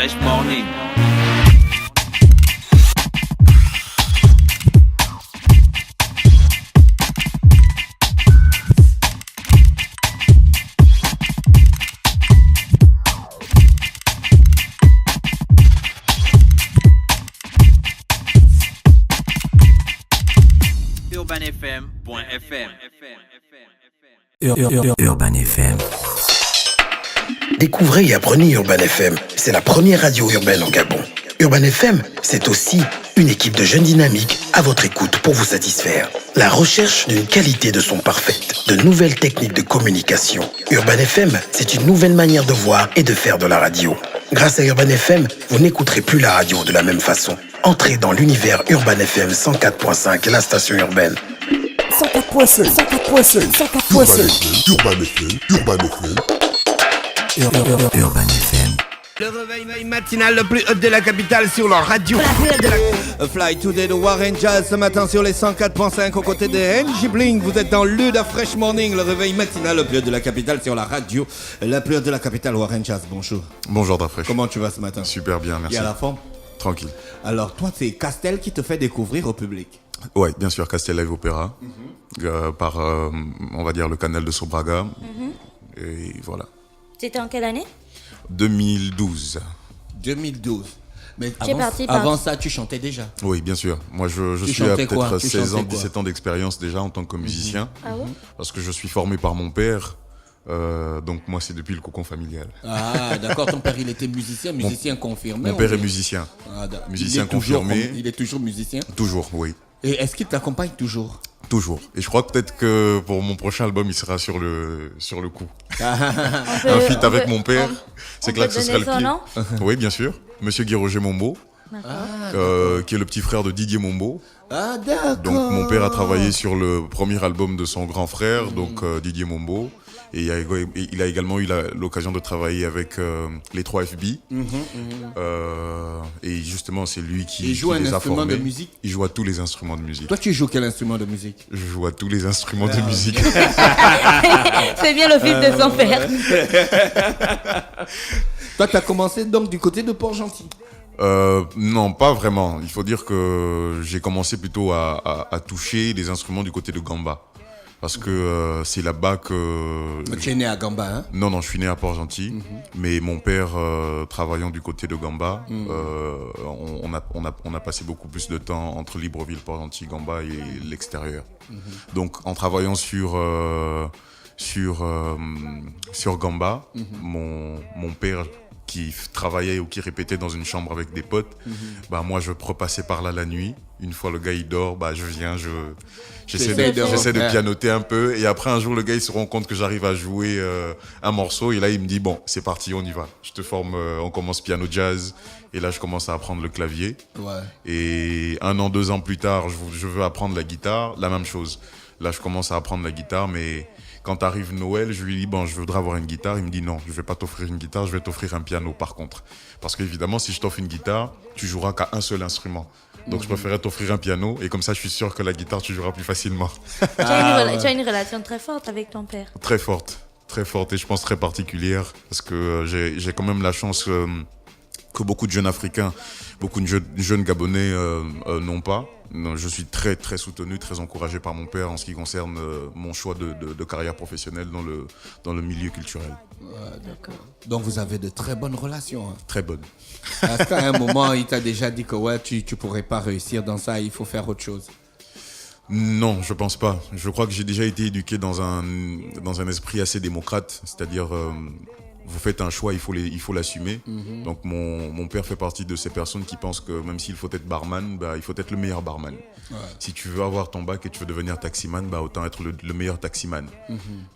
Fresh Morning. UrbanFM.fm. Urban FM. Découvrez et apprenez Urban FM. C'est la première radio urbaine en Gabon. Urban FM, c'est aussi une équipe de jeunes dynamiques à votre écoute pour vous satisfaire. La recherche d'une qualité de son parfaite, de nouvelles techniques de communication. Urban FM, c'est une nouvelle manière de voir et de faire de la radio. Grâce à Urban FM, vous n'écouterez plus la radio de la même façon. Entrez dans l'univers Urban FM 104.5, la station urbaine. 104.5, 104.5, Urban FM. Urban FM. Le réveil matinal le plus haut de la capitale sur la radio. Fly Today de Warren Jazz ce matin sur les 104.5 aux côtés de NJ Bling. Vous êtes dans le Fresh Morning, le réveil matinal le plus haut de la capitale sur la radio. La plus haute de la capitale, Warren Jazz, bonjour. Bonjour Dafresh. Comment tu vas ce matin? Super bien, merci. Et à la forme? Tranquille. Alors toi, c'est Castel qui te fait découvrir au public. Ouais, bien sûr, Castel Live Opéra, par, on va dire, le canal de Sobraga. Et voilà. C'était en quelle année? 2012. 2012. Mais parti avant ça, tu chantais déjà? Oui, bien sûr. Moi, je Tu suis à chantais quoi? peut-être Tu 16 ans, chantais quoi? 17 ans d'expérience déjà en tant que musicien. Ah ouais? Parce que je suis formé par mon père. Donc moi, c'est depuis le cocon familial. Ah, d'accord, ton père, il était musicien confirmé? Mon père est musicien. Ah, Musicien confirmé. Il est toujours musicien? Toujours, oui. Et est-ce qu'il t'accompagne toujours? Toujours. Et je crois que peut-être que pour mon prochain album, il sera sur le coup. Un Un feat avec mon père. C'est que là que ce sera le son pied. nom? Oui, bien sûr. Monsieur Guy-Roger Mombo, qui est le petit frère de Didier Mombo. Ah, d'accord. Donc mon père a travaillé sur le premier album de son grand frère, donc Didier Mombo. Et il a également eu l'occasion de travailler avec les 3FB. Et justement, c'est lui qui Il joue un les a instrument formés. de musique? Il joue à tous les instruments de musique. Toi, tu joues quel instrument de musique? Je joue à tous les instruments de musique. C'est bien le fils de son père. Toi, tu as commencé donc du côté de Port-Gentil? Non, pas vraiment. Il faut dire que j'ai commencé plutôt à toucher les instruments du côté de Gamba. Parce que c'est là-bas que... Tu es né à Gamba, hein? Non, je suis né à Port-Gentil. Mais mon père, travaillant du côté de Gamba, on a passé beaucoup plus de temps entre Libreville, Port-Gentil, Gamba et l'extérieur. Donc en travaillant sur Gamba, mon père qui travaillait ou qui répétait dans une chambre avec des potes, bah moi je repassais par là la nuit. Une fois le gars il dort, bah je viens, j'essaie de pianoter un peu. Et après un jour le gars il se rend compte que j'arrive à jouer un morceau et là il me dit bon c'est parti on y va. Je te forme, on commence piano jazz et là je commence à apprendre le clavier. Ouais. Et 1 an, 2 ans plus tard je veux apprendre la guitare, la même chose. Là je commence à apprendre la guitare mais quand arrive Noël, je lui dis bon, je voudrais avoir une guitare. Il me dit non, je vais pas t'offrir une guitare, je vais t'offrir un piano par contre. Parce qu'évidemment, si je t'offre une guitare, tu joueras qu'à un seul instrument. Donc je préférais t'offrir un piano et comme ça, je suis sûr que la guitare, tu joueras plus facilement. Tu as une relation très forte avec ton père. Très forte et je pense très particulière parce que j'ai quand même la chance que beaucoup de jeunes Africains, beaucoup de jeunes Gabonais n'ont pas. Je suis très très soutenu, très encouragé par mon père en ce qui concerne mon choix de carrière professionnelle dans le milieu culturel. D'accord. Donc vous avez de très bonnes relations. Hein. Très bonnes. Est-ce qu'à un moment, il t'a déjà dit que ouais, tu pourrais pas réussir dans ça, il faut faire autre chose? Non, je pense pas. Je crois que j'ai déjà été éduqué dans un esprit assez démocrate, c'est-à-dire vous faites un choix, il faut l'assumer. Donc mon père fait partie de ces personnes qui pensent que même s'il faut être barman, bah, il faut être le meilleur barman. Ouais. Si tu veux avoir ton bac et tu veux devenir taximan, bah, autant être le meilleur taximan.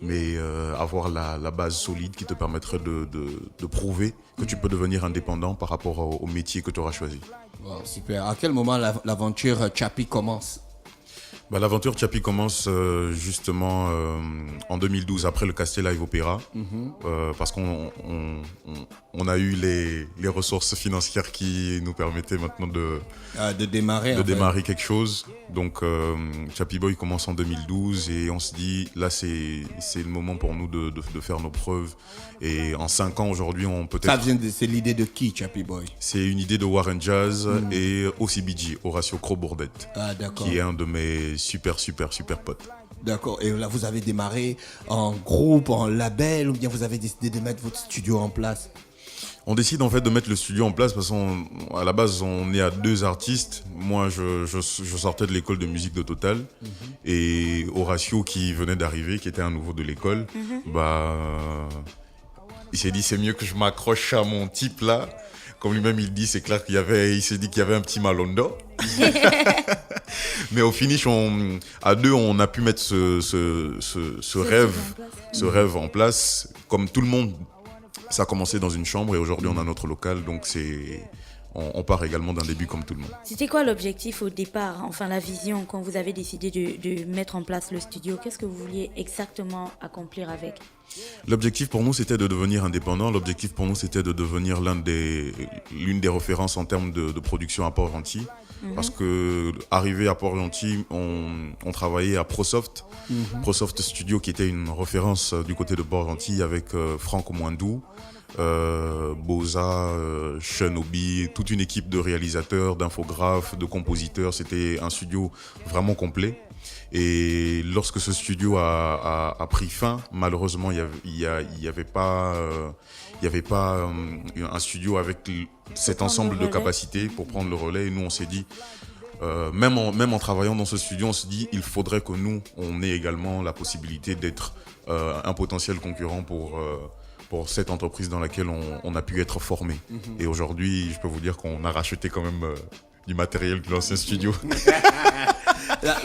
Mais avoir la base solide qui te permettrait de prouver que tu peux devenir indépendant par rapport au métier que tu auras choisi. Wow, super. À quel moment l'aventure Chapi commence? L'aventure Chapi commence justement en 2012, après le Castel Live Opéra, parce qu'on a eu les ressources financières qui nous permettaient maintenant de démarrer quelque chose. Donc Chapi Boy commence en 2012 et on se dit, là c'est le moment pour nous de faire nos preuves. Et en 5 ans aujourd'hui, c'est l'idée de qui, Chapi Boy? C'est une idée de Warren Jazz et OCBG, Horacio Cro-Bourdette, qui est un de mes super potes. D'accord. Et là, vous avez démarré en groupe, en label, ou bien vous avez décidé de mettre votre studio en place? On décide en fait de mettre le studio en place parce qu'à la base, on est à 2 artistes. Moi, je sortais de l'école de musique de Total et Horacio qui venait d'arriver, qui était un nouveau de l'école, il s'est dit c'est mieux que je m'accroche à mon type là. Comme lui-même il dit, c'est clair il s'est dit qu'il y avait un petit Malondo. Mais au finish, à 2, on a pu mettre ce rêve en place. Comme tout le monde, ça a commencé dans une chambre et aujourd'hui on a notre local. Donc on part également d'un début comme tout le monde. C'était quoi l'objectif au départ, enfin la vision, quand vous avez décidé de mettre en place le studio? Qu'est-ce que vous vouliez exactement accomplir avec? L'objectif pour nous, c'était de devenir indépendant. L'objectif pour nous, c'était de devenir l'une des références en termes de production à Port-Gentil. Parce que arrivé à Port-Gentil, on travaillait à ProSoft. ProSoft Studio, qui était une référence du côté de Port-Gentil avec Franck Moindou, Boza, Shenobi, toute une équipe de réalisateurs, d'infographes, de compositeurs. C'était un studio vraiment complet. Et lorsque ce studio a pris fin, malheureusement, il y avait pas un studio avec cet ensemble de capacités pour prendre le relais. Et nous, on s'est dit, même en travaillant dans ce studio, on se dit, il faudrait que nous, on ait également la possibilité d'être un potentiel concurrent pour cette entreprise dans laquelle on a pu être formé. Et aujourd'hui, je peux vous dire qu'on a racheté quand même du matériel de l'ancien studio.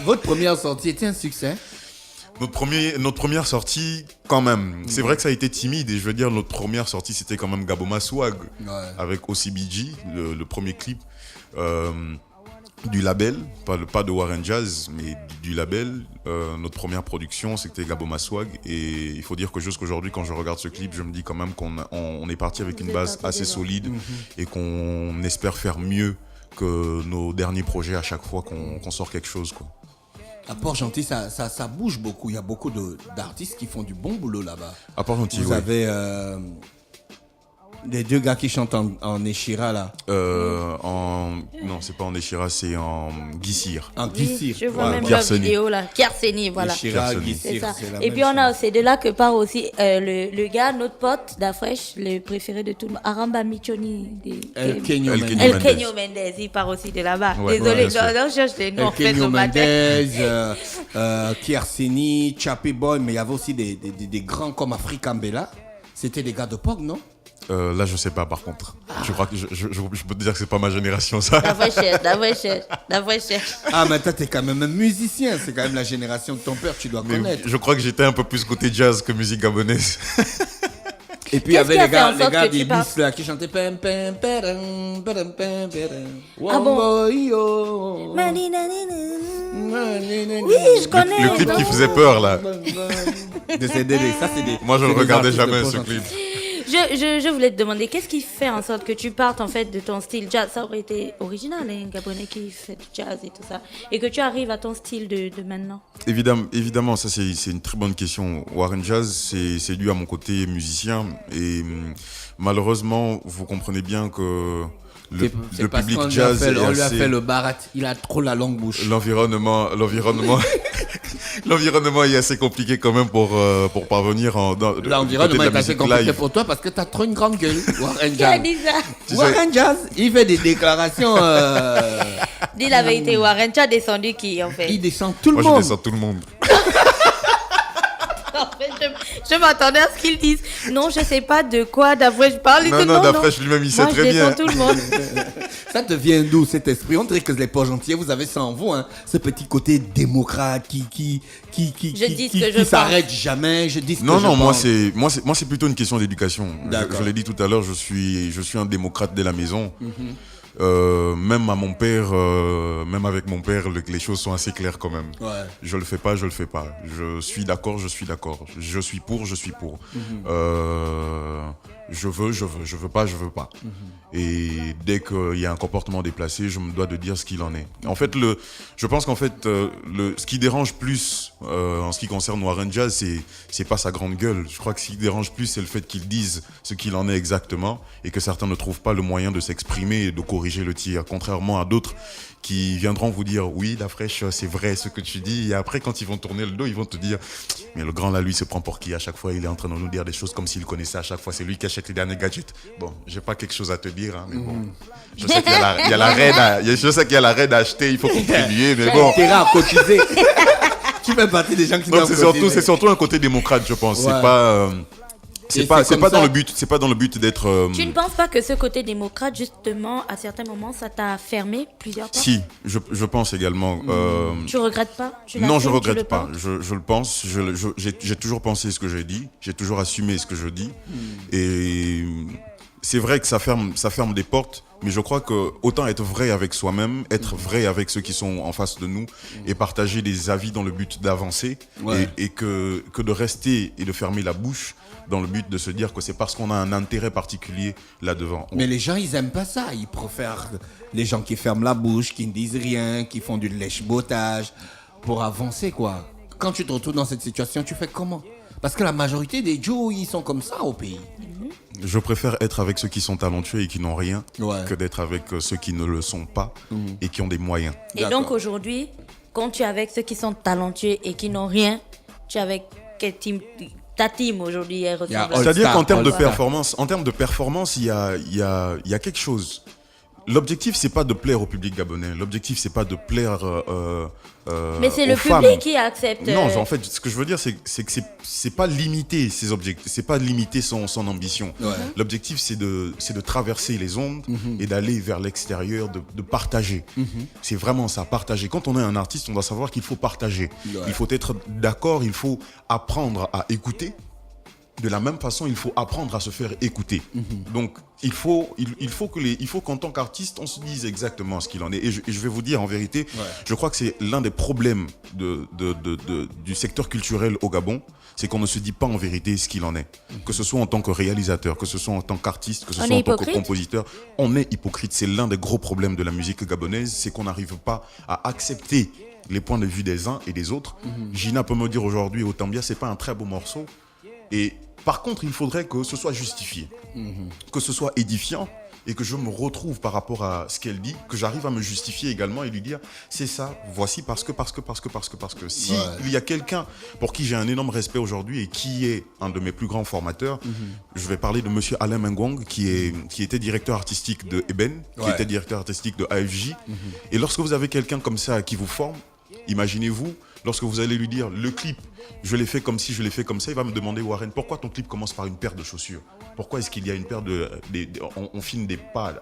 Votre première sortie était un succès? Notre première sortie, quand même. C'est vrai que ça a été timide et je veux dire, notre première sortie, c'était quand même Gaboma Swag avec OCBG, le premier clip du label, pas de Warren Jazz, mais du label. Notre première production, c'était Gaboma Swag et il faut dire que jusqu'aujourd'hui, quand je regarde ce clip, je me dis quand même qu'on est parti avec une base assez solide et qu'on espère faire mieux que nos derniers projets à chaque fois qu'on sort quelque chose, quoi. À Port-Gentil, ça bouge beaucoup. Il y a beaucoup d'artistes qui font du bon boulot là-bas. À Port-Gentil, vous avez les 2 gars qui chantent en Échira là. Non, c'est pas en Échira, c'est en Guissir. En Guissir. Je vois même la vidéo là. Kierseni, voilà. Échira, C'est Guissir, ça. c'est la Et même puis c'est de là que part aussi le gars, notre pote d'Afresh, le préféré de tout le monde, Aramba Michoni. El Kenyo Mendes, il part aussi de là-bas. Ouais, Désolé, ouais, je cherche les noms. El Kenyo Mendes, Kierseni, Chapi Boy, mais il y avait aussi des grands comme Afrika Mbela. C'était des gars de Pog, non? Là, je sais pas par contre. Je crois que je peux te dire que c'est pas ma génération, ça. La vraie cherche. Ah, mais toi, t'es quand même un musicien. C'est quand même la génération de ton père, tu dois connaître. Je crois que j'étais un peu plus côté jazz que musique gabonaise. Et puis il y avait les gars des parles... bis là qui chantaient pam pam pam pam pam Ah bon? Oui, je connais. Le clip qui faisait peur là. Moi je ne regardais jamais ce clip. Je voulais te demander, qu'est-ce qui fait en sorte que tu partes en fait de ton style jazz? Ça aurait été original, un Gabonais qui fait du jazz et tout ça, et que tu arrives à ton style de maintenant. Évidemment, ça c'est une très bonne question. Warren Jazz, c'est dû à mon côté musicien et malheureusement, vous comprenez bien que le public jazz on lui a fait le barat, il a trop la longue bouche. L'environnement est assez compliqué quand même pour parvenir l'environnement est assez compliqué pour toi parce que t'as trop une grande gueule. Warren Qui a Jazz. dit ça? Warren Jazz, il fait des déclarations. Dis la vérité, Warren, tu as descendu qui en fait? Il descend tout le Moi, monde. je descends tout le monde. En fait, je m'attendais à ce qu'ils disent. Non, je sais pas de quoi Dafresh parle. Non, Dafresh lui-même, il sait très bien. Moi, je descends tout le monde. Ça te vient d'où cet esprit? On dirait que les Port-Gentils, vous avez ça en vous, hein? Ce petit côté démocrate qui s'arrête jamais. Non, moi c'est plutôt une question d'éducation. Je l'ai dit tout à l'heure, je suis un démocrate dès la maison. même à mon père, même avec mon père, les choses sont assez claires quand même. Ouais. Je le fais pas, je le fais pas. Je suis d'accord, je suis d'accord. Je suis pour, je suis pour. Je veux pas, je veux pas. Et dès qu'il y a un comportement déplacé, je me dois de dire ce qu'il en est. En fait, je pense qu'en fait, ce qui dérange plus en ce qui concerne Warren Jazz, c'est pas sa grande gueule. Je crois que ce qui dérange plus, c'est le fait qu'il dise ce qu'il en est exactement et que certains ne trouvent pas le moyen de s'exprimer et de corriger le tir, contrairement à d'autres qui viendront vous dire oui, la fraîche, c'est vrai ce que tu dis, et après quand ils vont tourner le dos, ils vont te dire mais le grand là, lui, se prend pour qui? À chaque fois, il est en train de nous dire des choses comme s'il connaissait à chaque fois, c'est lui qui achète les derniers gadgets. Bon, j'ai pas quelque chose à te dire, hein, mais bon, je sais qu'il y a la raid je sais qu'il y a la raid à acheter, il faut contribuer, mais bon. Intérêt à cotiser. Tu fais partie des gens qui doivent cotiser. C'est surtout un côté démocrate, je pense. Ouais. C'est pas dans le but d'être. Tu ne penses pas que ce côté démocrate, justement, à certains moments, ça t'a fermé plusieurs portes? Si, je pense également. Tu regrettes pas? Non, je regrette pas. Je le pense. J'ai toujours pensé ce que j'ai dit. J'ai toujours assumé ce que je dis. Et c'est vrai que ça ferme des portes. Mais je crois que autant être vrai avec soi-même, être vrai avec ceux qui sont en face de nous et partager des avis dans le but d'avancer et que de rester et de fermer la bouche dans le but de se dire que c'est parce qu'on a un intérêt particulier là-devant. Mais les gens, ils aiment pas ça. Ils préfèrent les gens qui ferment la bouche, qui ne disent rien, qui font du lèche-bottage pour avancer, quoi. Quand tu te retrouves dans cette situation, tu fais comment? Parce que la majorité des Joe, ils sont comme ça au pays. Je préfère être avec ceux qui sont talentueux et qui n'ont rien que d'être avec ceux qui ne le sont pas et qui ont des moyens. Et donc aujourd'hui, quand tu es avec ceux qui sont talentueux et qui n'ont rien, tu es avec quel team? Ta team aujourd'hui, elle ressemble à... C'est-à-dire qu'en termes de performance, il y a quelque chose. L'objectif, c'est pas de plaire au public gabonais. L'objectif, c'est pas de plaire mais c'est le femmes. public qui accepte. Non, en fait, ce que je veux dire, c'est que c'est pas limiter ses objectifs, c'est pas limiter son ambition. L'objectif, c'est de traverser les ondes et d'aller vers l'extérieur, de partager. C'est vraiment ça, partager. Quand on est un artiste, on doit savoir qu'il faut partager. Il faut être d'accord, il faut apprendre à écouter. De la même façon, il faut apprendre à se faire écouter. Donc, il faut qu'en tant qu'artiste, on se dise exactement ce qu'il en est. Et je vais vous dire, en vérité, je crois que c'est l'un des problèmes du secteur culturel au Gabon, c'est qu'on ne se dit pas en vérité ce qu'il en est. Que ce soit en tant que réalisateur, que ce soit en tant qu'artiste, que ce soit en tant que compositeur, on est hypocrite. C'est l'un des gros problèmes de la musique gabonaise, c'est qu'on n'arrive pas à accepter les points de vue des uns et des autres. Gina peut me dire aujourd'hui, autant bien, c'est pas un très beau morceau. Et par contre, il faudrait que ce soit justifié, que ce soit édifiant et que je me retrouve par rapport à ce qu'elle dit, que j'arrive à me justifier également et lui dire c'est ça, voici parce que. Si il y a quelqu'un pour qui j'ai un énorme respect aujourd'hui et qui est un de mes plus grands formateurs, je vais parler de monsieur Alain Mengwang qui était directeur artistique de Eben, qui était directeur artistique de AFJ. Et lorsque vous avez quelqu'un comme ça qui vous forme, imaginez-vous, lorsque vous allez lui dire le clip, je l'ai fait comme ci, je l'ai fait comme ça, il va me demander Warren, pourquoi ton clip commence par une paire de chaussures? Pourquoi est-ce qu'il y a une paire on filme des pas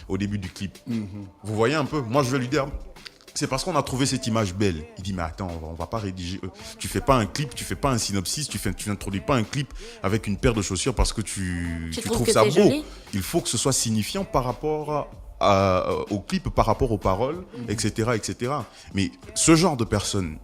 au début du clip? Vous voyez un peu? Moi je vais lui dire, c'est parce qu'on a trouvé cette image belle. Il dit mais attends, on va pas rédiger. Tu fais pas un clip, tu fais pas un synopsis, tu n'introduis pas un clip avec une paire de chaussures parce que tu trouves ça beau. Joli. Il faut que ce soit signifiant par rapport au clip, par rapport aux paroles, etc., etc. Mais ce genre de personne,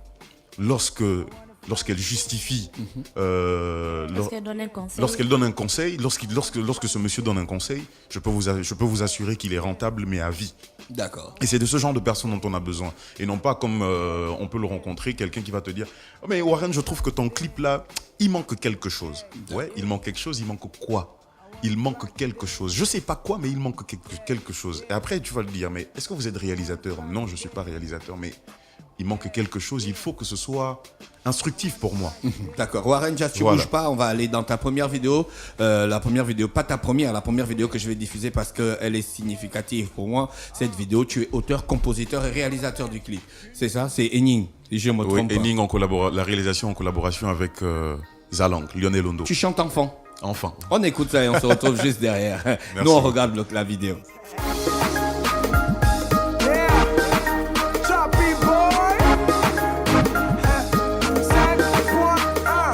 lorsqu'elle justifie, lorsqu'elle donne un conseil, lorsque ce monsieur donne un conseil, je peux vous assurer qu'il est rentable, mais à vie. D'accord. Et c'est de ce genre de personnes dont on a besoin. Et non pas comme on peut le rencontrer, quelqu'un qui va te dire oh, mais Warren, je trouve que ton clip là, il manque quelque chose. Ouais, il manque quelque chose, il manque quoi? Il manque quelque chose. Je sais pas quoi, mais il manque quelque chose. Et après, tu vas le dire, mais est-ce que vous êtes réalisateur? Non, je suis pas réalisateur, mais il manque quelque chose. Il faut que ce soit instructif pour moi. D'accord. Warren Jazz, tu bouges pas. On va aller dans ta première vidéo. La première vidéo, pas ta première, la première vidéo que je vais diffuser parce qu'elle est significative pour moi. Cette vidéo, tu es auteur, compositeur et réalisateur du clip. C'est ça? C'est Henning. Je me trompe pas. Henning, la réalisation en collaboration avec Zalang, Lionel Ondo. Tu chantes enfant? Enfin. On écoute ça et on se retrouve juste derrière. Merci. Nous, on regarde la vidéo.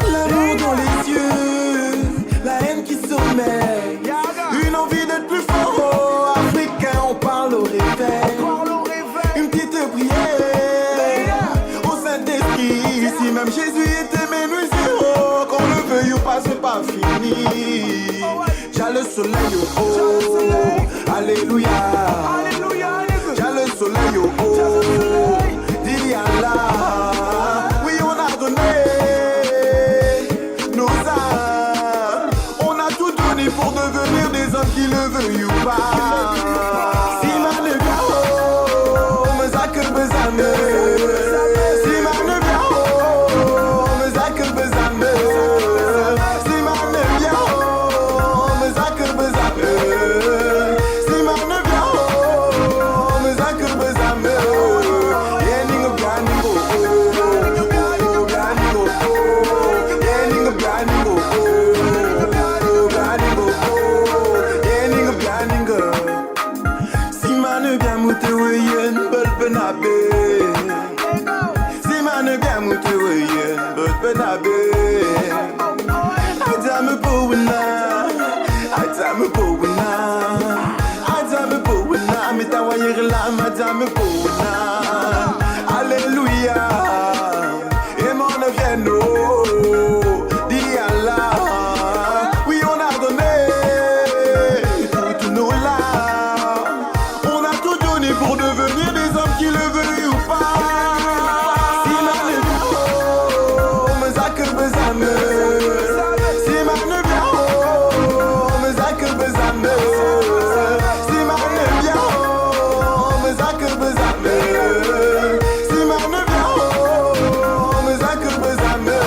L'amour dans les yeux, la haine qui sommeille, une envie d'être plus fort. Africain, on parle le soleil au haut. Alléluia. Y'a le soleil au haut. Dis Allah. Oui, on a donné nos âmes. On a tout donné pour devenir des hommes qui le veuillent ou pas. Si man est bien haut, me zakr bezame. Si man est bien haut, me zakr bezame. Si man est bien haut, me zakr bezame. Si man est bien haut, me zakr bezame. Yening ganingo, ganingo, ganingo, yening ganingo, ganingo, yening ganingo. Si man bien mouté weyen bel benabe. Si man bien mouté weyen bel benabe. Adame powna, adame powna, adame powna. Mitawayer la madame powna. Alléluia. Et mon vienne dis Allah. Oui, on a donné toutes nos larmes. On a tout donné pour devenir des hommes qui le veulent ou pas. Si man est bien haut, me zakr bezame. Si man est bien haut, me zakr bezame. Si man est bien haut, me zakr bezame. Si man est bien haut, me zakr bezame.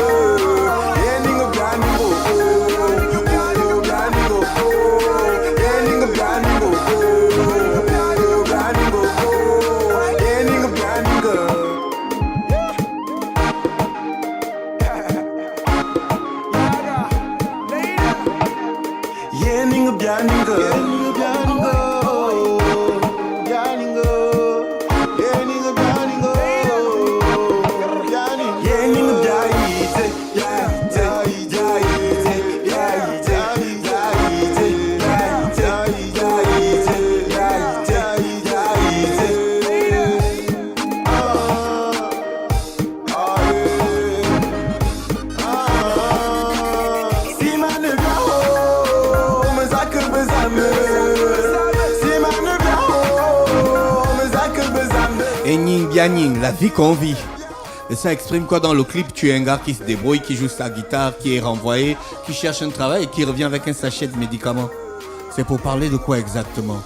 Yening ganingo, ganingo, yening ganingo, ganingo, yening ganingo. Yening ganingo, yening ganingo, ganingo, yening ganingo, ganingo, yening daite, daite, daite, daite, si man est bien haut, me zakr bezame. Si man est bien haut, me zakr bezame. Et Ning Bianing, la vie qu'on vit. Et ça exprime quoi dans le clip? Tu es un gars qui se débrouille, qui joue sa guitare, qui est renvoyé, qui cherche un travail et qui revient avec un sachet de médicaments. C'est pour parler de quoi exactement?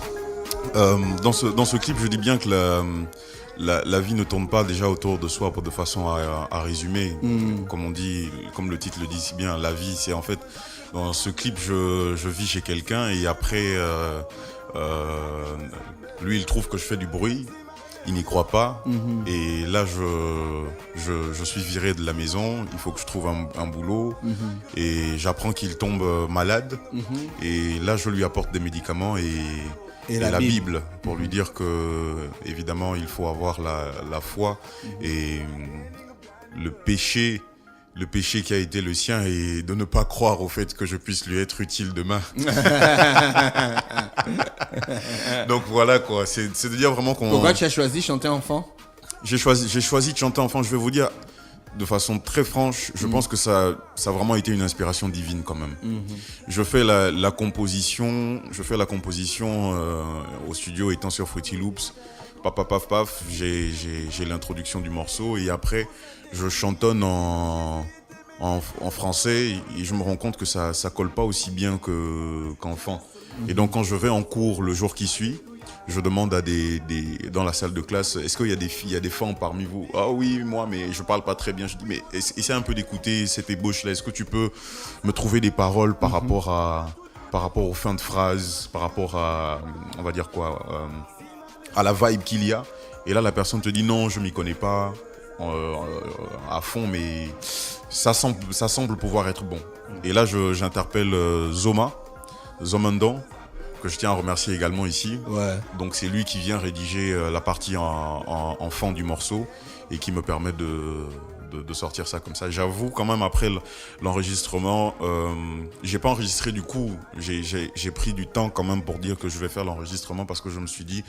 Dans ce clip, je dis bien que la vie ne tourne pas déjà autour de soi de façon à résumer. Comme on dit, comme le titre le dit si bien, la vie, c'est en fait, dans ce clip, je vis chez quelqu'un et après, lui, il trouve que je fais du bruit. Il n'y croit pas. Et là, je suis viré de la maison. Il faut que je trouve un boulot. Et j'apprends qu'il tombe malade. Et là, je lui apporte des médicaments et la Bible pour lui dire que, évidemment, il faut avoir la foi. Et le péché qui a été le sien est de ne pas croire au fait que je puisse lui être utile demain. Donc voilà quoi, c'est de dire vraiment qu'on... Pourquoi tu as choisi chanter enfant? J'ai choisi de chanter enfant, je vais vous dire de façon très franche, je pense que ça a vraiment été une inspiration divine quand même. Je fais la composition au studio étant sur Fruity Loops. Paf, paf, paf, paf, j'ai l'introduction du morceau et après je chantonne en français et je me rends compte que ça colle pas aussi bien qu'enfant. Et donc quand je vais en cours le jour qui suit, je demande à dans la salle de classe, est-ce qu'il y a des filles, il y a des femmes parmi vous? Ah oui, moi, mais je parle pas très bien. Je dis, mais essaie un peu d'écouter cette ébauche-là. Est-ce que tu peux me trouver des paroles par rapport aux fins de phrases, par rapport à, on va dire quoi, à la vibe qu'il y a? Et là, la personne te dit, non, je m'y connais pas à fond, mais ça semble pouvoir être bon. Et là, j'interpelle Zomandon, que je tiens à remercier également ici. Ouais. Donc c'est lui qui vient rédiger la partie en fond du morceau et qui me permet de sortir ça comme ça. J'avoue quand même après l'enregistrement, j'ai pas enregistré du coup, j'ai pris du temps quand même pour dire que je vais faire l'enregistrement parce que je me suis dit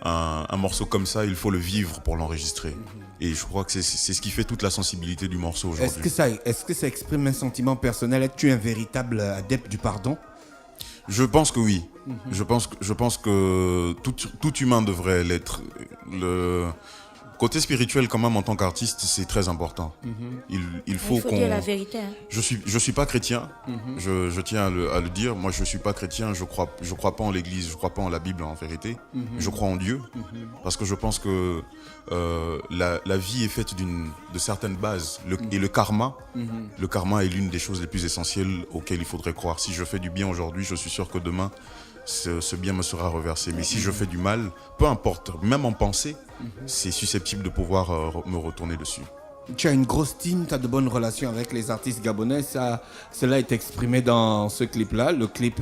un morceau comme ça, il faut le vivre pour l'enregistrer. Et je crois que c'est ce qui fait toute la sensibilité du morceau aujourd'hui. Est-ce que ça exprime un sentiment personnel? Es-tu un véritable adepte du pardon? Je pense que oui. Je pense que tout humain devrait l'être. Le côté spirituel, quand même, en tant qu'artiste, c'est très important. Il faut qu'on... dire la vérité. Hein. Je suis pas chrétien. Je tiens à le dire. Moi, je suis pas chrétien. Je crois pas en l'Église. Je crois pas en la Bible, en vérité. Je crois en Dieu. Parce que je pense que la vie est faite de certaines bases. Et le karma est l'une des choses les plus essentielles auxquelles il faudrait croire. Si je fais du bien aujourd'hui, je suis sûr que demain, ce bien me sera reversé. Mais si je fais du mal, peu importe, même en pensée, c'est susceptible de pouvoir me retourner dessus. Tu as une grosse team, tu as de bonnes relations avec les artistes gabonais. Cela est exprimé dans ce clip-là. Le clip,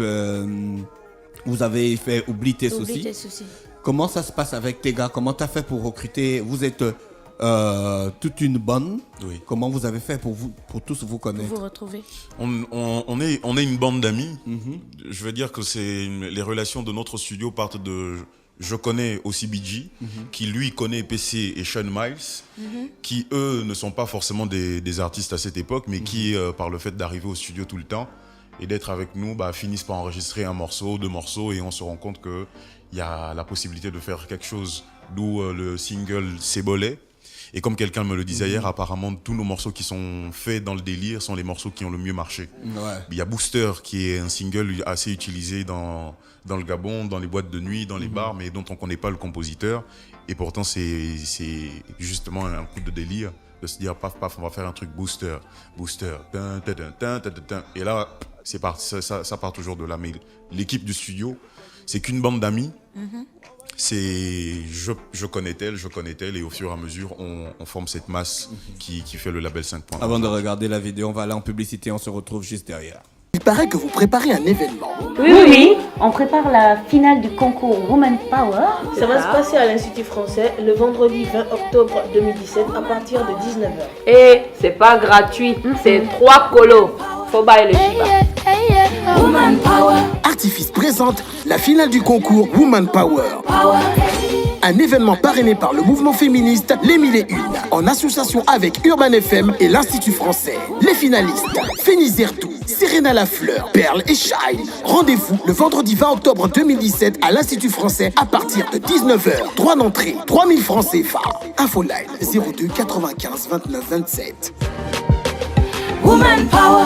vous avez fait Oublie tes soucis. Comment ça se passe avec tes gars? Comment tu as fait pour recruter? Vous êtes toute une bande. Oui. Comment vous avez fait pour tous vous connaître? Vous retrouver. On est une bande d'amis. Je veux dire que les relations de notre studio partent de... Je connais aussi BG, qui lui connaît PC et Sean Miles, qui eux ne sont pas forcément des artistes à cette époque, mais qui, par le fait d'arriver au studio tout le temps et d'être avec nous, finissent par enregistrer un morceau, 2 morceaux, et on se rend compte qu'il y a la possibilité de faire quelque chose, d'où le single Cébolet. Et comme quelqu'un me le disait hier, apparemment, tous nos morceaux qui sont faits dans le délire sont les morceaux qui ont le mieux marché. Ouais. Il y a Booster, qui est un single assez utilisé dans le Gabon, dans les boîtes de nuit, dans les bars, mais dont on ne connaît pas le compositeur. Et pourtant, c'est justement un coup de délire de se dire, paf, paf, on va faire un truc Booster. Et là, ça part toujours de là. Mais l'équipe du studio, c'est qu'une bande d'amis. Je connais tel, et au fur et à mesure, on forme cette masse qui fait le label 5 points. Avant de regarder la vidéo, on va aller en publicité, on se retrouve juste derrière. Il paraît que vous préparez un événement. Oui, on prépare la finale du concours Woman Power. Ça va se passer à l'Institut français le vendredi 20 octobre 2017 à partir de 19h. Et c'est pas gratuit, c'est 3 colos. Faut bailler le chiba. Woman Power. Artifice présente la finale du concours Woman Power. Un événement parrainé par le mouvement féministe Les 1001, en association avec Urban FM et l'Institut français. Les finalistes, Féni Zertou, Serena Lafleur, Perle et Shai. Rendez-vous le vendredi 20 octobre 2017 à l'Institut français à partir de 19h. Droit d'entrée, 3000 francs CFA. Infoline 02 95 29 27. Woman Power.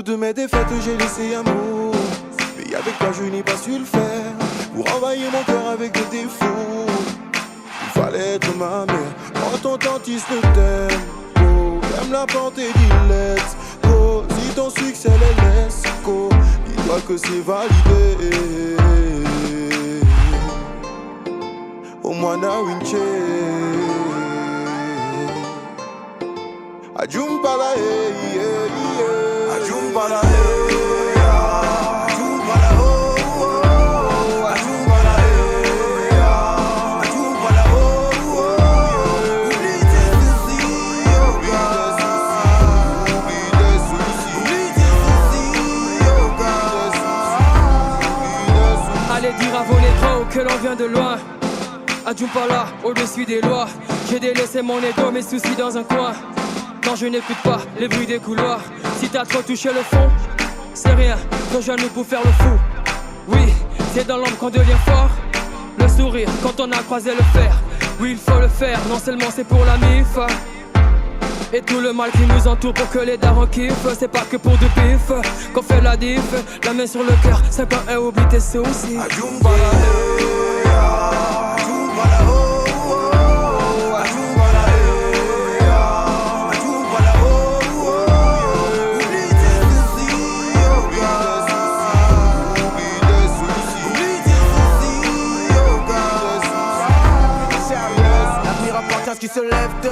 De mes défaites, j'ai laissé un mot. Mais avec toi, je n'ai pas su le faire. Pour envahir mon cœur avec des défauts, il fallait être ma mère. Quand ton tantiste t'aime, oh, aime la planter, dis let's go. Si ton succès les laisse, go, dis-toi que c'est validé. Au moins, na winche. Ajumpala, Ajumbala, Ajumbala, Ajumbala, Ajumbala, oublie tes soucis, oublie tes soucis. Allez dire à vos négros que l'on vient de loin. Ajumbala, au-dessus des lois. J'ai délaissé mon ego, mes soucis dans un coin. Quand je n'écoute pas les bruits des couloirs. Si t'as trop touché le fond, c'est rien, rejoins-nous pour faire le fou. Oui, c'est dans l'ombre qu'on devient fort. Le sourire quand on a croisé le fer. Oui, il faut le faire, non seulement c'est pour la mif. Et tout le mal qui nous entoure pour que les darons kiffent. C'est pas que pour du bif qu'on fait la diff. La main sur le cœur, 51, oublie tes soucis. Qui se lève tôt,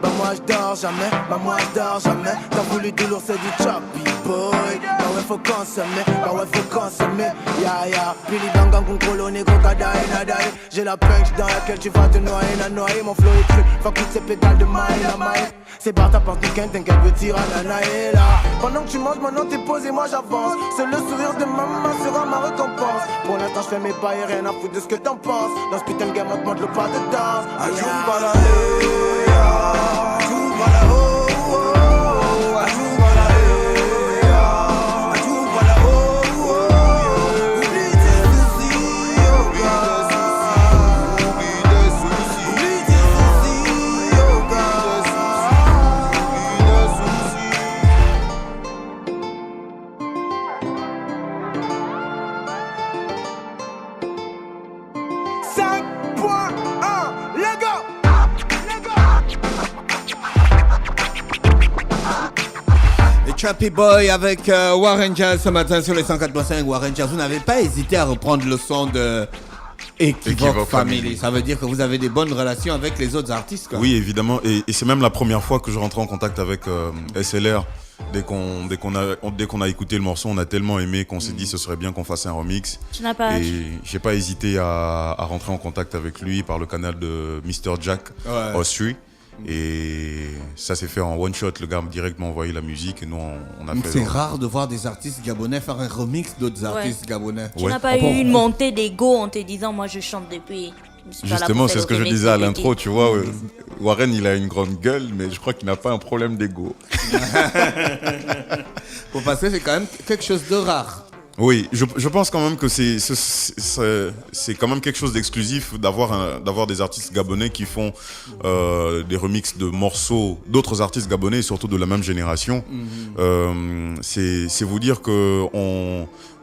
bah moi je dors jamais, bah moi je dors jamais. T'as voulu du lourd, c'est du choppy boy. Bah ouais faut consommer, ya ya. Billy Dangan contrôle négro kadae nadae. J'ai la punch dans laquelle tu vas te noyer, noyer. Mon flow est cru, fuck toutes ces pédales de maille à maille. C'est par ta porte week-end, t'inquiète petit rananae là. Pendant que tu manges, maintenant t'es posé, moi j'avance. C'est le sourire de maman sera ma récompense. Pour l'instant je fais mes pas et rien à foutre de ce que t'en penses. Dans ce putain de game, augmente le pas de danse. Ajoumbala, ajoumbala, oh, oh, oh, ajoumbala, ajoumbala, oh, oh, oh. Oublie tes soucis, oh gars. Oublie tes soucis, oublie tes soucis, oh gars. Chappy Boy avec Warren Jazz ce matin sur les 104.5. Warren Jazz, vous n'avez pas hésité à reprendre le son de Equivoque Family. Ça veut dire que vous avez des bonnes relations avec les autres artistes, quoi. Oui, évidemment. Et c'est même la première fois que je rentre en contact avec SLR. Dès qu'on a écouté le morceau, on a tellement aimé qu'on s'est dit ce serait bien qu'on fasse un remix. Tu n'as pas. Et j'ai pas hésité à rentrer en contact avec lui par le canal de Mr. Jack Austri. Et ça s'est fait en one shot. Le gars m'a directement envoyé la musique et nous on a fait. C'est rare de voir des artistes gabonais faire un remix d'autres artistes gabonais. Tu n'as pas eu une montée d'ego en te disant moi je chante depuis. Justement, c'est ce que je disais à l'intro, tu vois. Warren, il a une grande gueule, mais je crois qu'il n'a pas un problème d'ego. Pour passer, c'est quand même quelque chose de rare. Oui, je pense quand même que c'est quand même quelque chose d'exclusif d'avoir des artistes gabonais qui font des remixes de morceaux d'autres artistes gabonais et surtout de la même génération. C'est vous dire que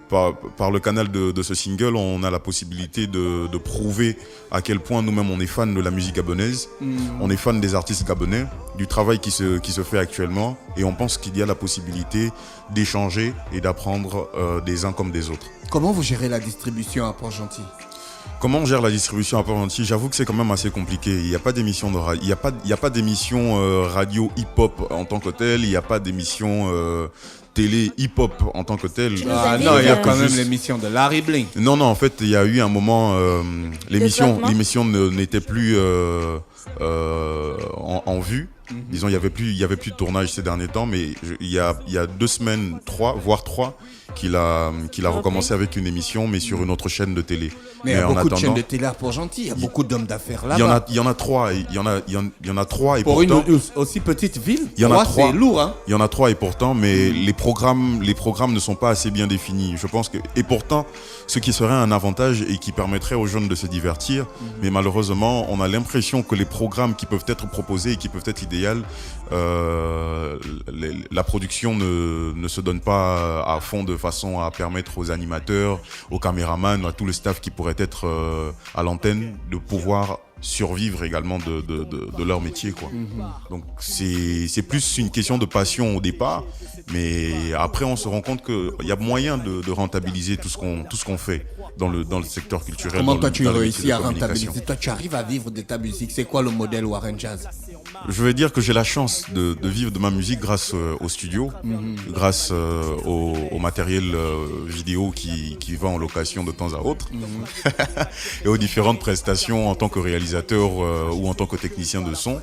par le canal de ce single, on a la possibilité de prouver à quel point nous-mêmes on est fans de la musique gabonaise, on est fans des artistes gabonais, du travail qui se fait actuellement, et on pense qu'il y a la possibilité d'échanger et d'apprendre des uns comme des autres. Comment vous gérez la distribution à Port-Gentil ? Comment on gère la distribution à Port-Gentil ? J'avoue que c'est quand même assez compliqué. Il n'y a pas d'émission il y a pas d'émission radio hip-hop en tant que telle, il n'y a pas d'émission télé hip-hop en tant que tel. Ah non, il y a quand même l'émission de Larry Bling. Non, en fait, il y a eu un moment, l'émission n'était plus en vue. Disons, il y avait plus de tournage ces derniers temps, mais il y a 2 semaines, 3, voire 3, qu'il a recommencé avec une émission, mais sur une autre chaîne de télé. Mais il y a beaucoup de chaînes de télé à Port-Gentil, il y a beaucoup d'hommes d'affaires là. Il y en a 3, il y en a 3 et pour pourtant, une aussi petite ville, il y en a 3, c'est lourd, hein. Il y en a 3 et pourtant, mais les programmes ne sont pas assez bien définis. Je pense que et pourtant, ce qui serait un avantage et qui permettrait aux jeunes de se divertir, mais malheureusement, on a l'impression que les programmes qui peuvent être proposés et qui peuvent être idéaux, la production ne se donne pas à fond de façon à permettre aux animateurs, aux caméramans, à tout le staff qui pourrait être à l'antenne de pouvoir survivre également de leur métier, quoi. Donc c'est plus une question de passion au départ, mais après on se rend compte qu'il y a moyen de rentabiliser tout ce qu'on fait dans le secteur culturel. Comment toi tu réussis à rentabiliser? Toi tu arrives à vivre de ta musique. C'est quoi le modèle Warren Jazz? Je vais dire que j'ai la chance de vivre de ma musique grâce au studio, grâce au matériel vidéo qui va en location de temps à autre, et aux différentes prestations en tant que réalisateur ou en tant que technicien de son,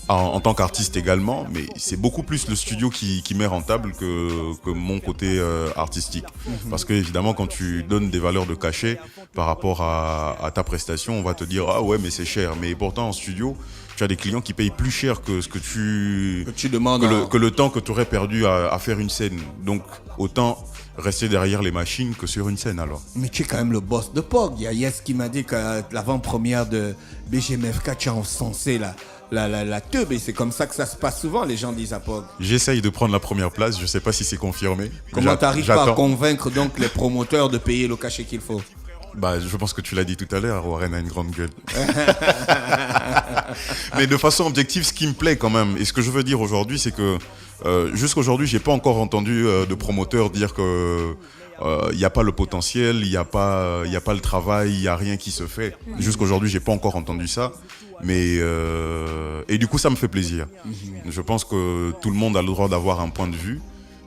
en tant qu'artiste également, mais c'est beaucoup plus le studio qui m'est rentable que mon côté artistique. Parce que évidemment, quand tu donnes des valeurs de cachet par rapport à ta prestation, on va te dire « Ah ouais, mais c'est cher ». Mais pourtant, en studio, tu as des clients qui payent plus cher que ce que tu demandes, que le temps que tu aurais perdu à faire une scène. Donc, autant rester derrière les machines que sur une scène alors. Mais tu es quand même le boss de POG. Il y a Yes qui m'a dit que l'avant-première de BGMFK, tu as encensé la teub, et c'est comme ça que ça se passe souvent, les gens disent à POG. J'essaye de prendre la première place, je sais pas si c'est confirmé. Comment tu arrives à convaincre donc les promoteurs de payer le cachet qu'il faut? Bah, je pense que tu l'as dit tout à l'heure, Warren a une grande gueule. Mais de façon objective, ce qui me plaît quand même, et ce que je veux dire aujourd'hui, c'est que jusqu'aujourd'hui, j'ai pas encore entendu de promoteurs dire que il n'y a pas le potentiel, il n'y a pas le travail, il n'y a rien qui se fait. Jusqu'aujourd'hui, j'ai pas encore entendu ça. Mais et du coup, ça me fait plaisir. Je pense que tout le monde a le droit d'avoir un point de vue.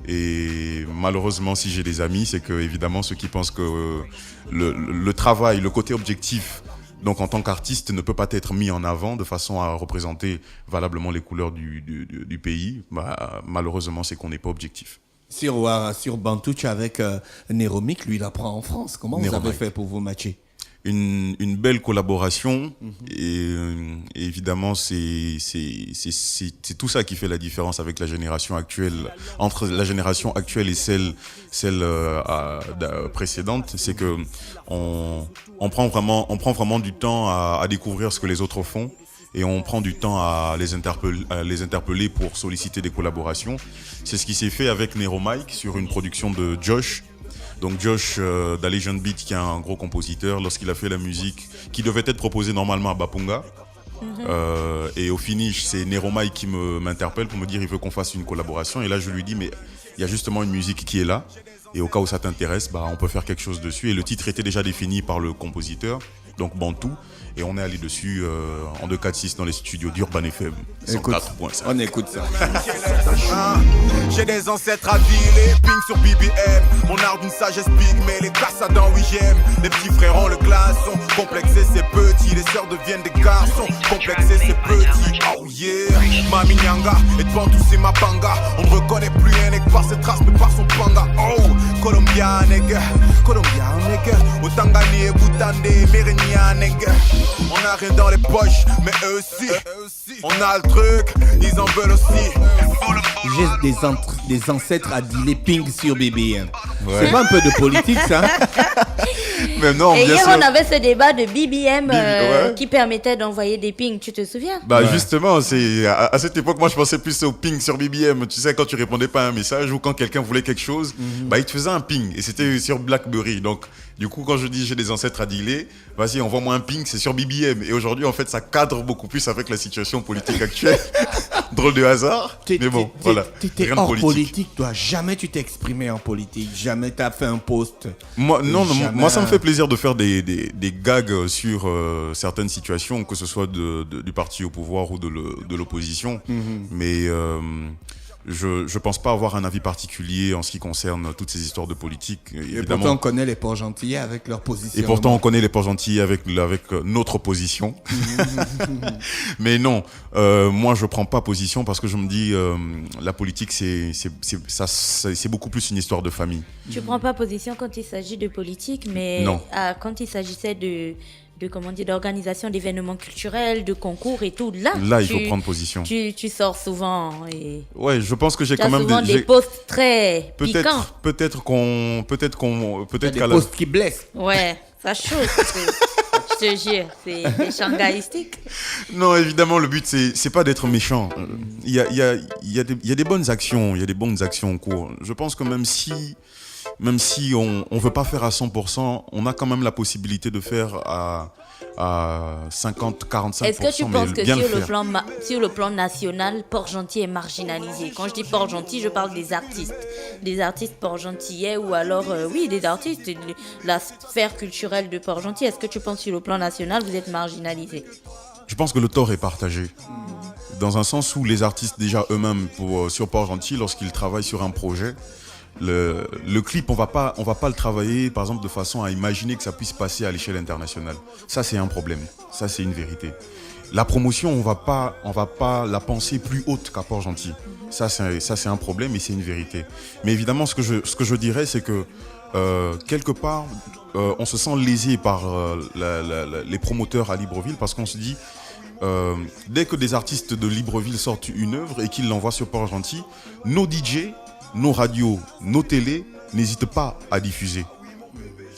Et malheureusement, si j'ai des amis, c'est que évidemment ceux qui pensent que le travail, le côté objectif, donc en tant qu'artiste, ne peut pas être mis en avant de façon à représenter valablement les couleurs du pays, bah, malheureusement, c'est qu'on n'est pas objectif. Sur Bantouche avec Neromic, lui, il apprend en France. Comment vous avez fait pour vous matcher? Une belle collaboration et évidemment c'est tout ça qui fait la différence avec la génération actuelle, entre la génération actuelle et celle précédente, c'est que on prend vraiment du temps à découvrir ce que les autres font et on prend du temps à les interpeller pour solliciter des collaborations. C'est ce qui s'est fait avec Nero Mike sur une production de Josh. Donc Josh d'Allegiant Beat, qui est un gros compositeur, lorsqu'il a fait la musique qui devait être proposée normalement à Bapunga, et au finish c'est Nero Mike qui m'interpelle pour me dire il veut qu'on fasse une collaboration, et là je lui dis mais il y a justement une musique qui est là et au cas où ça t'intéresse, bah, on peut faire quelque chose dessus, et le titre était déjà défini par le compositeur, donc Bantou, et on est allé dessus en 2-4-6 dans les studios d'Urban FM 104.5. On écoute ça. J'ai des ancêtres à dealer, ping sur BBM. Mon art d'une sagesse big, mais les cassades dans oui j'aime. Les petits frères ont le glaçon, complexé c'est petit. Les sœurs deviennent des garçons, complexé c'est petit. Oh yeah, Mami Nyanga, et devant tous c'est ma banga. On ne reconnaît plus un nègre par ses traces, mais par son panga. Oh, Colombia nègre, Otangani et Boutandé, Mérignan nègre. On a rien dans les poches, mais eux aussi. On a le truc, ils en veulent aussi. J'ai des ancêtres à dealer ping sur BBM. Ouais. C'est pas un peu de politique, ça? Mais non, et bien hier, sûr. on avait ce débat de BBM qui permettait d'envoyer des pings, tu te souviens? Bah justement, c'est à cette époque, moi je pensais plus au ping sur BBM. Tu sais, quand tu répondais pas à un message ou quand quelqu'un voulait quelque chose, bah il te faisait un ping, et c'était sur BlackBerry. Donc du coup, quand je dis j'ai des ancêtres à dealer, vas-y, envoie-moi un ping, c'est sur BBM. Et aujourd'hui, en fait, ça cadre beaucoup plus avec la situation politique actuelle. Drôle de hasard. Mais bon, voilà. T'étais hors politique, toi. Jamais tu t'es exprimé en politique. Jamais t'as fait un post. Moi, non, moi, ça me fait plaisir de faire des gags sur certaines situations, que ce soit du parti au pouvoir ou de l'opposition. Mais je pense pas avoir un avis particulier en ce qui concerne toutes ces histoires de politique. Et pourtant, on connaît les Port-Gentillais avec leur position. Et pourtant, on connaît les Port-Gentillais avec notre position. Mais non, moi, je prends pas position parce que je me dis, la politique, c'est beaucoup plus une histoire de famille. Tu prends pas position quand il s'agit de politique, mais quand il s'agissait d'organisation d'événements culturels, de concours et tout, là il faut prendre position. Tu sors souvent et ouais, je pense que j'ai quand même souvent des posts très piquants. Peut-être des posts qui blessent. Ouais, ça chauffe. Je te jure, c'est shanghaiistique. Non, évidemment, le but c'est pas d'être méchant. Il y a des bonnes actions, il y a des bonnes actions en cours. Je pense que même si on veut pas faire à 100%, on a quand même la possibilité de faire à 50-45%. Est-ce que tu penses que sur le plan national, Port-Gentil est marginalisé? Quand je dis Port-Gentil, je parle des artistes port-gentillais, ou alors, des artistes, la sphère culturelle de Port-Gentil. Est-ce que tu penses que sur le plan national, vous êtes marginalisé? Je pense que le tort est partagé. Dans un sens où les artistes déjà eux-mêmes sur Port-Gentil, lorsqu'ils travaillent sur un projet, le clip, on va pas le travailler, par exemple, de façon à imaginer que ça puisse passer à l'échelle internationale. Ça, c'est un problème. Ça, c'est une vérité. La promotion, on va pas la penser plus haute qu'à Port-Gentil. Ça, c'est un problème et c'est une vérité. Mais évidemment, ce que je dirais, c'est que quelque part, on se sent lésé par les promoteurs à Libreville, parce qu'on se dit, dès que des artistes de Libreville sortent une œuvre et qu'ils l'envoient sur Port-Gentil, nos DJ, nos radios, nos télés n'hésitent pas à diffuser.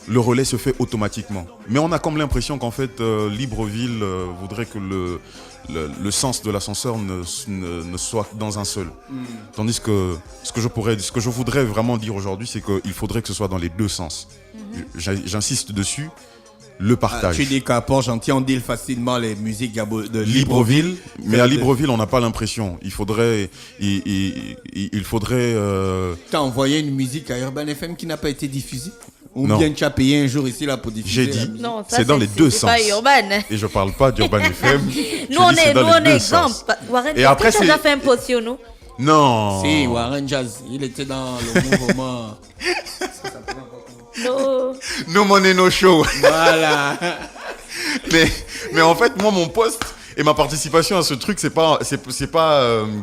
Le relais se fait automatiquement. Mais on a comme l'impression qu'en fait, Libreville voudrait que le sens de l'ascenseur ne soit dans un seul. Tandis que ce que je voudrais vraiment dire aujourd'hui, c'est qu'il faudrait que ce soit dans les deux sens. J'insiste dessus. le partage. Tu dis qu'à Port-Gentil, on deal facilement les musiques de Libreville, mais à Libreville, on n'a pas l'impression. Il faudrait... T'as envoyé une musique à Urban FM qui n'a pas été diffusée? Ou Non. bien tu as payé un jour ici là pour diffuser? J'ai dit, Non, ça, c'est dans les deux c'est sens. pas Urban. Et je parle pas d'Urban FM. Nous, on est exemple. Warren, Et après, est-ce que tu as fait un post sur nous? Non. Si, Warren Jazz, il était dans le mouvement. No. No money, no show. Voilà. mais en fait, moi, mon poste et ma participation à ce truc, c'est pas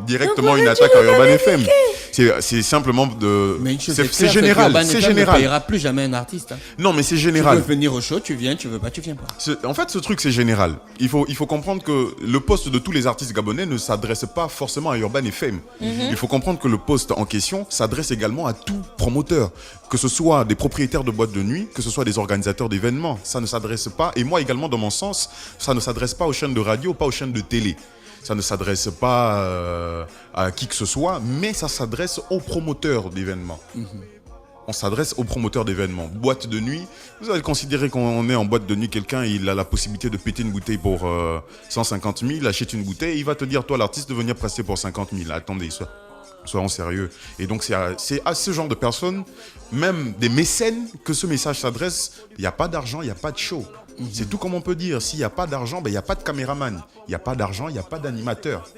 directement une attaque à Urban FM. C'est simplement de... Mais une chose C'est général. C'est général. Ne payera plus jamais un artiste. Hein. Non, mais c'est général. Tu veux venir au show, tu viens, tu veux pas, tu viens pas. En fait, ce truc, c'est général. Il faut comprendre que le poste de tous les artistes gabonais ne s'adresse pas forcément à Urban FM. Il faut comprendre que le poste en question s'adresse également à tout promoteur. Que ce soit des propriétaires de boîtes de nuit, que ce soit des organisateurs d'événements. Ça ne s'adresse pas, et moi également dans mon sens, ça ne s'adresse pas aux chaînes de radio, pas aux chaînes de télé. Ça ne s'adresse pas à qui que ce soit, mais ça s'adresse aux promoteurs d'événements. On s'adresse aux promoteurs d'événements. Boîte de nuit, vous allez considérer qu'on est en boîte de nuit, quelqu'un il a la possibilité de péter une bouteille pour 150 000, achète une bouteille, il va te dire, toi l'artiste, de venir presser pour 50 000. Attendez, soyons sérieux. Et donc c'est à ce genre de personnes, même des mécènes, que ce message s'adresse. Il n'y a pas d'argent, il n'y a pas de show. C'est tout comme on peut dire. S'il n'y a pas d'argent, il n'y a pas de caméraman. Il n'y a pas d'argent, il n'y a pas d'animateur.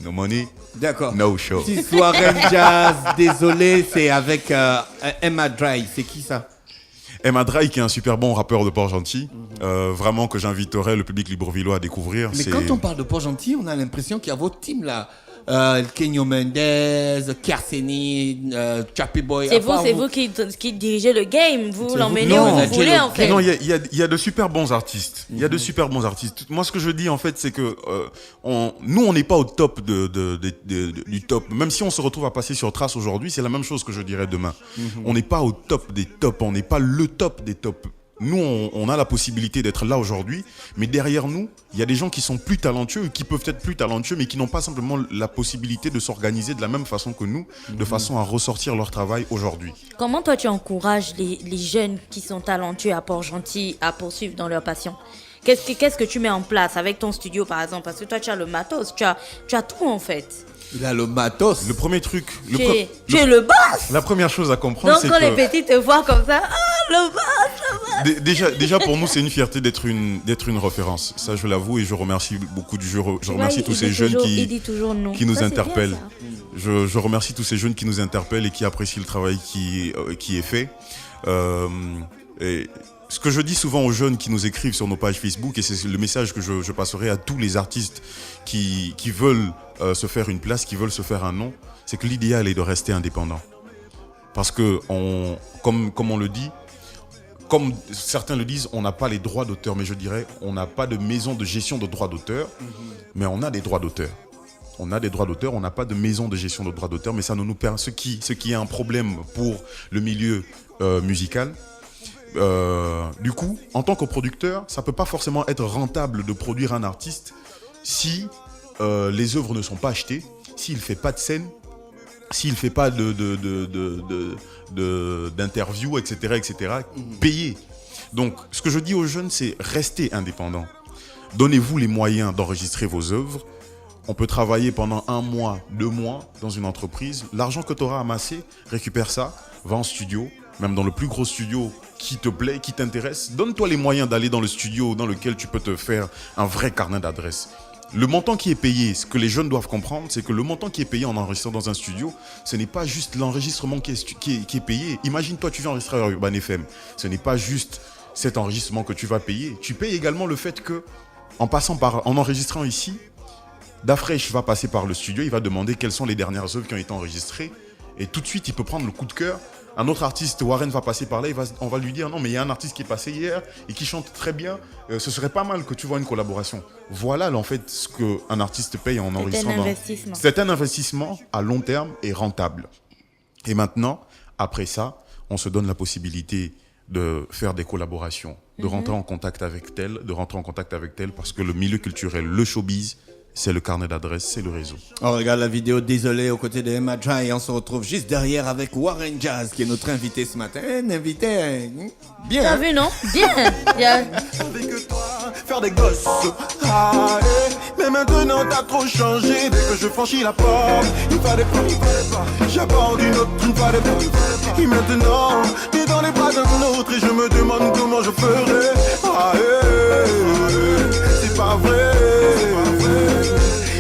No money, d'accord. No show. Si Warren Jazz, désolé, c'est avec Emma Dry. C'est qui ça? Emma Dry, qui est un super bon rappeur de Port-Gentil, vraiment que j'inviterais le public librevillois à découvrir. Mais quand on parle de Port-Gentil, on a l'impression qu'il y a votre team là. Kenyo Mendez, Kerseni, Chappy Boy. C'est vous qui dirigez le game. Vous l'emmenez où vous voulez, en fait. Non, il y a de super bons artistes. Il y a de super bons artistes. Moi, ce que je dis, en fait, c'est que nous, on n'est pas au top du top. Même si on se retrouve à passer sur Trace aujourd'hui, c'est la même chose que je dirais demain. On n'est pas au top des tops. On n'est pas le top des tops. Nous, on a la possibilité d'être là aujourd'hui, mais derrière nous, il y a des gens qui sont plus talentueux, qui peuvent être plus talentueux, mais qui n'ont pas simplement la possibilité de s'organiser de la même façon que nous, de façon à ressortir leur travail aujourd'hui. Comment toi, tu encourages les jeunes qui sont talentueux à Port-Gentil à poursuivre dans leur passion? Qu'est-ce que tu mets en place avec ton studio, par exemple? Parce que toi, tu as le matos, tu as tout, en fait. Il a le matos. Le premier truc... Tu es le boss. La première chose à comprendre, c'est que... Donc, quand que... les petits te voient comme ça, le boss. Déjà, pour nous, c'est une fierté d'être une référence. Ça, je l'avoue, et je remercie beaucoup je remercie tous ces jeunes qui nous interpellent. Je remercie tous ces jeunes qui nous interpellent et qui apprécient le travail qui est fait. Et ce que je dis souvent aux jeunes qui nous écrivent sur nos pages Facebook, et c'est le message que je passerai à tous les artistes qui veulent se faire une place, qui veulent se faire un nom, c'est que l'idéal est de rester indépendant. Parce que, comme on le dit, comme certains le disent, on n'a pas les droits d'auteur, mais je dirais, on n'a pas de maison de gestion de droits d'auteur, mais on a des droits d'auteur. On a des droits d'auteur, on n'a pas de maison de gestion de droits d'auteur, mais ça ne nous permet, ce qui est un problème pour le milieu musical. Du coup, en tant que producteur, ça peut pas forcément être rentable de produire un artiste si les œuvres ne sont pas achetées, s'il fait pas de scène, s'il fait pas d'interviews, etc., payé. Donc, ce que je dis aux jeunes, c'est restez indépendants. Donnez-vous les moyens d'enregistrer vos œuvres. On peut travailler pendant 1 mois, 2 mois dans une entreprise. L'argent que tu auras amassé, récupère ça, va en studio, même dans le plus gros studio qui te plaît, qui t'intéresse. Donne-toi les moyens d'aller dans le studio dans lequel tu peux te faire un vrai carnet d'adresses. Le montant qui est payé, ce que les jeunes doivent comprendre, c'est que le montant qui est payé en enregistrant dans un studio, ce n'est pas juste l'enregistrement qui est payé. Imagine-toi, tu viens enregistrer à Urban FM. Ce n'est pas juste cet enregistrement que tu vas payer. Tu payes également le fait que, en enregistrant ici, Dafresh va passer par le studio, il va demander quelles sont les dernières œuvres qui ont été enregistrées. Et tout de suite, il peut prendre le coup de cœur. Un autre artiste, Warren, va passer par là, on va lui dire non, mais il y a un artiste qui est passé hier et qui chante très bien. Ce serait pas mal que tu vois une collaboration. Voilà en fait ce qu'un artiste paye en enregistrant. C'est un investissement à long terme et rentable. Et maintenant, après ça, on se donne la possibilité de faire des collaborations, de rentrer en contact avec tel, parce que le milieu culturel, le showbiz, c'est le carnet d'adresse, c'est le réseau. On regarde la vidéo Désolé aux côtés de Emma Dry et on se retrouve juste derrière avec Warren Jazz qui est notre invité ce matin. Un invité bien. T'as vu, non? Bien. Avec toi, faire des gosses. Ah, mais maintenant t'as trop changé. Dès que je franchis la porte, il fallait pas. J'aborde une autre, il fallait pas. Et maintenant, t'es dans les bras d'un autre et je me demande comment je ferai. Ah, c'est pas vrai.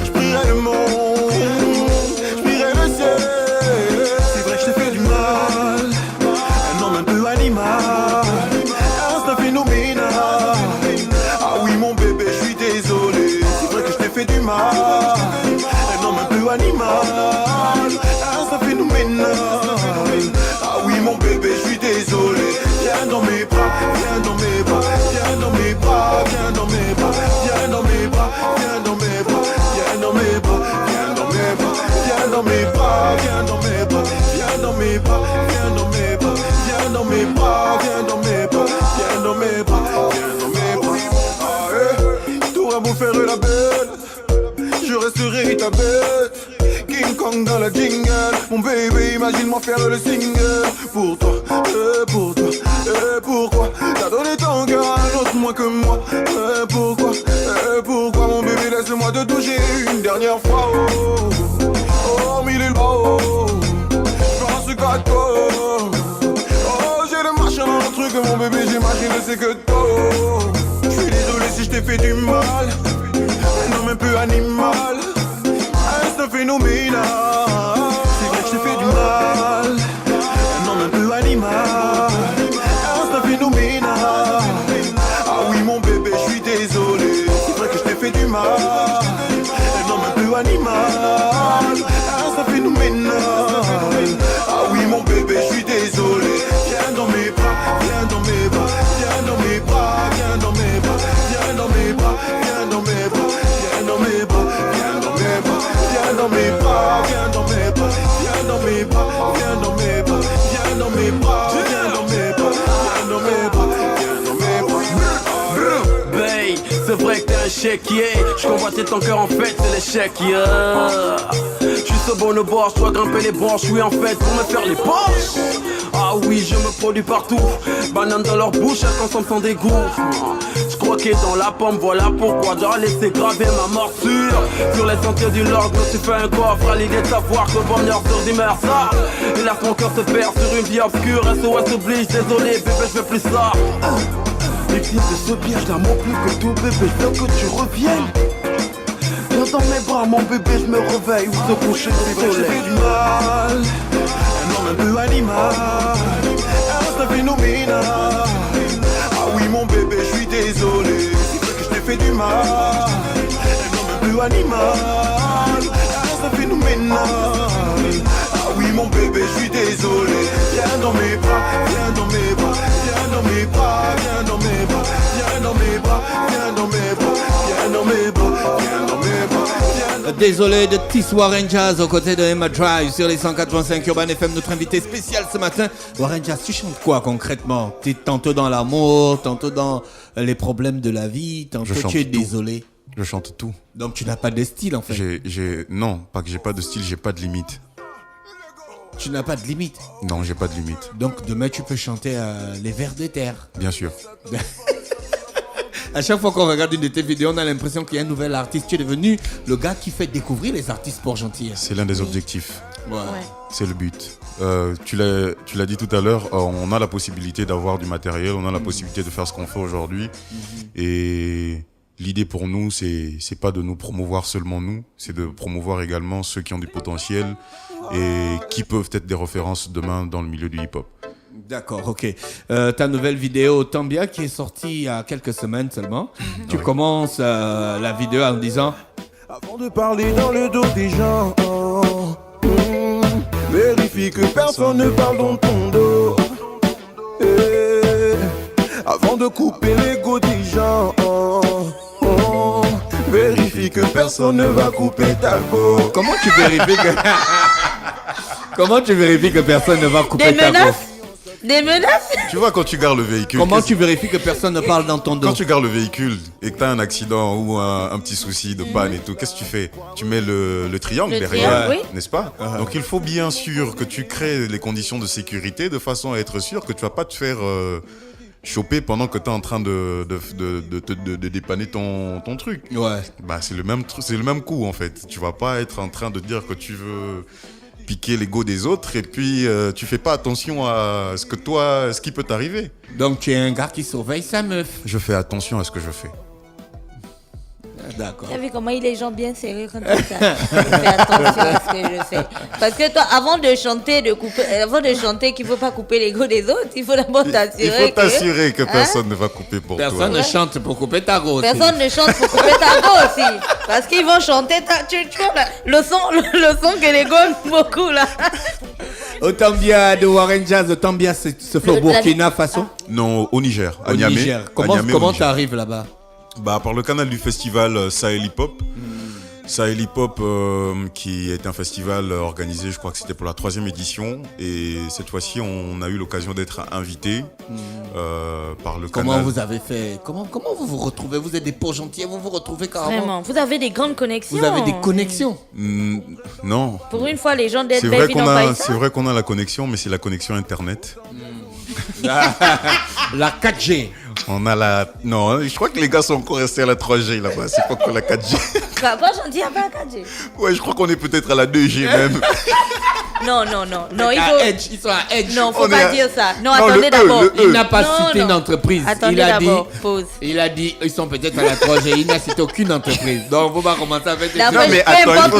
Je prierai le monde, je prierai le ciel. C'est vrai que je t'ai fait du mal, un homme un peu animal, instinct phénoménal. Ah oui mon bébé, je suis désolé. C'est vrai que je t'ai fait du mal, un homme un peu animal, instinct phénoménal. Ah oui mon bébé, je suis désolé. Viens dans mes bras, viens dans mes bras, viens dans mes bras, viens dans mes bras, viens dans mes bras, viens dans mes bras, viens dans mes bras, viens dans mes bras, viens dans mes bras, viens dans mes bras, viens dans mes bras, viens dans mes bras, viens dans mes bras, viens dans mes bras, viens dans mes bras, viens dans mes bras. Ah, t'auras beau faire la belle, je resterai ta bête. King Kong dans la jingle, mon bébé, imagine-moi faire le single. Pour toi, pour toi, pourquoi t'as donné ton cœur à un autre moins que moi? Pourquoi mon bébé, laisse-moi te toucher une dernière fois. Oh, mille et je pense qu'à toi. Oh, j'ai le machin dans le truc, mon bébé, j'imagine c'est que toi. Je suis désolé si je t'ai fait du mal, un homme un peu animal, instinct phénoménal. C'est vrai que je t'ai fait du mal, un homme un peu animal, instinct phénoménal. Ah oui mon bébé, je suis désolé. C'est vrai que je t'ai fait du mal, un homme un peu animal, instinct phénoménal. Ah oui mon bébé, je suis désolé. Viens dans mes bras, viens dans mes bras, viens dans mes bras, viens dans mes bras, viens dans mes bras, viens dans mes bras, viens dans mes bras, viens dans mes bras, viens dans mes bras, viens dans mes bras, viens dans mes bras, viens dans mes bras, viens dans mes bras, viens dans mes bras, viens dans mes bras, viens dans mes bras. Babe, c'est vrai que t'es un chéquier. Je convoitais ton cœur en fait, c'est l'échec, yeah. J'suis ce bon au bord, j'dois grimper les branches. J'suis en fait pour me faire les poches. Ah oui, je me produis partout. Banane dans leur bouche, elles consomment sans dégoût. J'croquais dans la pomme, voilà pourquoi j'ai laissé graver ma morsure. Sur les sentiers du Lord, je me suis fait un coffre à l'idée de savoir que le bonheur surdimer ça. Et laisse mon cœur se perd sur une vie obscure. SOS oblige, désolé bébé, je fais plus ça. Victime de ce piège, l'amour plus que tout bébé, je veux que tu reviennes. Viens dans mes bras mon bébé, je me réveille ou se coucher au soleil. J'ai fait du mal, un homme un peu animal, instinct phénoménal. Ah oui mon bébé, je suis désolé. C'est vrai que je t'ai fait du mal, un homme un peu animal, instinct phénoménal. Ah oui mon bébé, je suis désolé. Viens dans mes bras, viens dans mes bras, viens dans mes bras, viens dans mes bras, viens dans mes bras, viens dans mes bras, viens dans mes bras, viens dans mes bras. Désolé de Tis Warren Jazz aux côtés de Emma Drive sur les 104.5 Urban FM, notre invité spécial ce matin. Warren Jazz, tu chantes quoi concrètement? Tu es tantôt dans l'amour, tantôt dans les problèmes de la vie, tantôt tu es désolé. Je chante tout. Donc tu n'as pas de style en fait? Non, pas que j'ai pas de style, j'ai pas de limite. Tu n'as pas de limite? Non, j'ai pas de limite. Donc demain tu peux chanter les vers de terre? Bien sûr. À chaque fois qu'on regarde une de tes vidéos, on a l'impression qu'il y a un nouvel artiste. Tu es devenu le gars qui fait découvrir les artistes port-gentils. C'est l'un des objectifs. Ouais. C'est le but. Tu l'as dit tout à l'heure, on a la possibilité d'avoir du matériel, on a la possibilité de faire ce qu'on fait aujourd'hui. Et l'idée pour nous, c'est pas de nous promouvoir seulement nous, c'est de promouvoir également ceux qui ont du potentiel et qui peuvent être des références demain dans le milieu du hip-hop. D'accord, ok. Ta nouvelle vidéo Tambia qui est sortie il y a quelques semaines seulement. Tu commences la vidéo en disant: avant de parler dans le dos des gens, vérifie que personne ne parle dans ton dos. Avant de couper l'ego des gens, vérifie que personne ne va couper ta peau. Comment tu vérifies que... Comment tu vérifies que personne ne va couper ta peau? Des menaces? Tu vois, quand tu gares le véhicule... Comment tu vérifies que personne ne parle dans ton dos? Quand tu gares le véhicule et que tu as un accident ou un petit souci de panne et tout, qu'est-ce que tu fais? Tu mets le triangle derrière, n'est-ce pas? Donc il faut bien sûr que tu crées les conditions de sécurité de façon à être sûr que tu vas pas te faire choper pendant que tu es en train de dépanner ton truc. Ouais. Bah, c'est le même coup en fait. Tu vas pas être en train de dire que tu veux piquer l'ego des autres et puis tu fais pas attention à ce qui peut t'arriver. Donc tu es un gars qui surveille sa meuf. Je fais attention à ce que je fais. D'accord. Tu as vu comment il est les gens bien serrés quand il ça. Je fais attention à ce que je fais. Parce que toi, avant de chanter qu'il ne faut pas couper l'ego des autres, il faut d'abord t'assurer. Il faut t'assurer que personne ne va couper pour toi. Personne ne chante pour couper ta go. Personne ne chante pour couper ta go aussi. Parce qu'ils vont chanter tu vois là, le son que les go aiment beaucoup là. Autant bien de Warren Jazz, autant bien se fait au Burkina Faso. Non, au Niger, à Niamey. Comment tu arrives là-bas? Bah, par le canal du festival Sahel Hip Hop. Sahel Hip Hop qui est un festival organisé, je crois que c'était pour la 3e édition. Et cette fois-ci, on a eu l'occasion d'être invité par le canal. Comment vous avez fait? Comment vous vous retrouvez? Vous êtes des Port-Gentil, vous vous retrouvez carrément? Vraiment, vous avez des grandes connexions. Vous avez des connexions? Non. Pour une fois, les gens d'être Baby n'ont pas eu ça. C'est vrai qu'on a la connexion, mais c'est la connexion Internet. La 4G. On a la... Non, je crois que les gars sont encore restés à la 3G là-bas. C'est pas que la 4G. Port-Gentil n'a pas la 4G. Ouais, je crois qu'on est peut-être à la 2G même. Non, il faut... Edge, ils sont à Edge. Non, faut pas dire ça. Non, attendez d'abord. Il n'a pas cité d'entreprise. Attendez d'abord, pause. Il a dit, ils sont peut-être à la 3G. Il n'a cité aucune entreprise. Donc, faut pas commencer à faire des choses. Non, mais attends,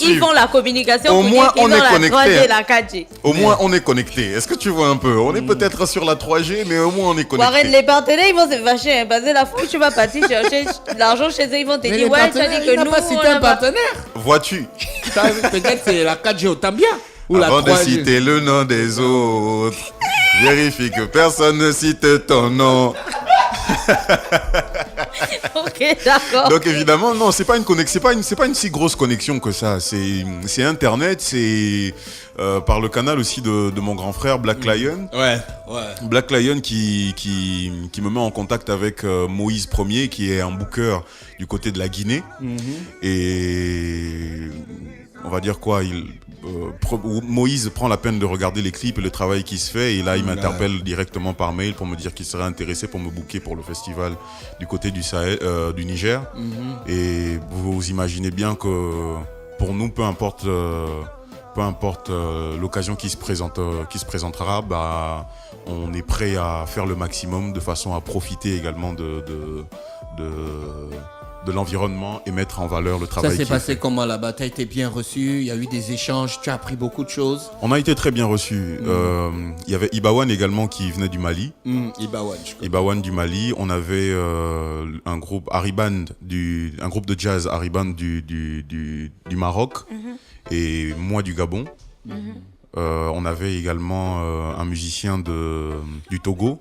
ils font la communication. Au moins, on est connecté. La 3G, la 4G. Au moins, on est connecté. Est-ce que tu vois un peu? On est peut-être sur la 3G, mais au moins, on est connecté. Les partenaires, ils vont se fâcher. Parce que la fois où tu vas partir chercher l'argent chez eux, ils vont te dire, ouais, tu as dit que nous, pas cité un partenaire. Vois-tu? Peut-être c'est la 4G autant bien. Avant de citer le nom des autres, vérifie que personne ne cite ton nom. Ok, d'accord. Donc évidemment, non, c'est pas une connexion, c'est pas une si grosse connexion que ça. C'est Internet, c'est par le canal aussi de mon grand frère Black Lion. Ouais. Black Lion qui me met en contact avec Moïse Premier, qui est un booker du côté de la Guinée. Et on va dire quoi, Moïse prend la peine de regarder les clips et le travail qui se fait, et là il m'interpelle directement par mail pour me dire qu'il serait intéressé pour me booker pour le festival du côté du Sahel, du Niger. Et vous imaginez bien que pour nous, peu importe l'occasion qui se présentera, bah, on est prêt à faire le maximum de façon à profiter également de l'environnement et mettre en valeur le travail. Ça s'est passé comment là-bas? Tu as été bien reçu? Il y a eu des échanges? Tu as appris beaucoup de choses? On a été très bien reçus. Il y avait Ibawan également qui venait du Mali. Ibawan du Mali. On avait un groupe Ariban, un groupe de jazz Ariban du Maroc et moi du Gabon. On avait également un musicien du Togo.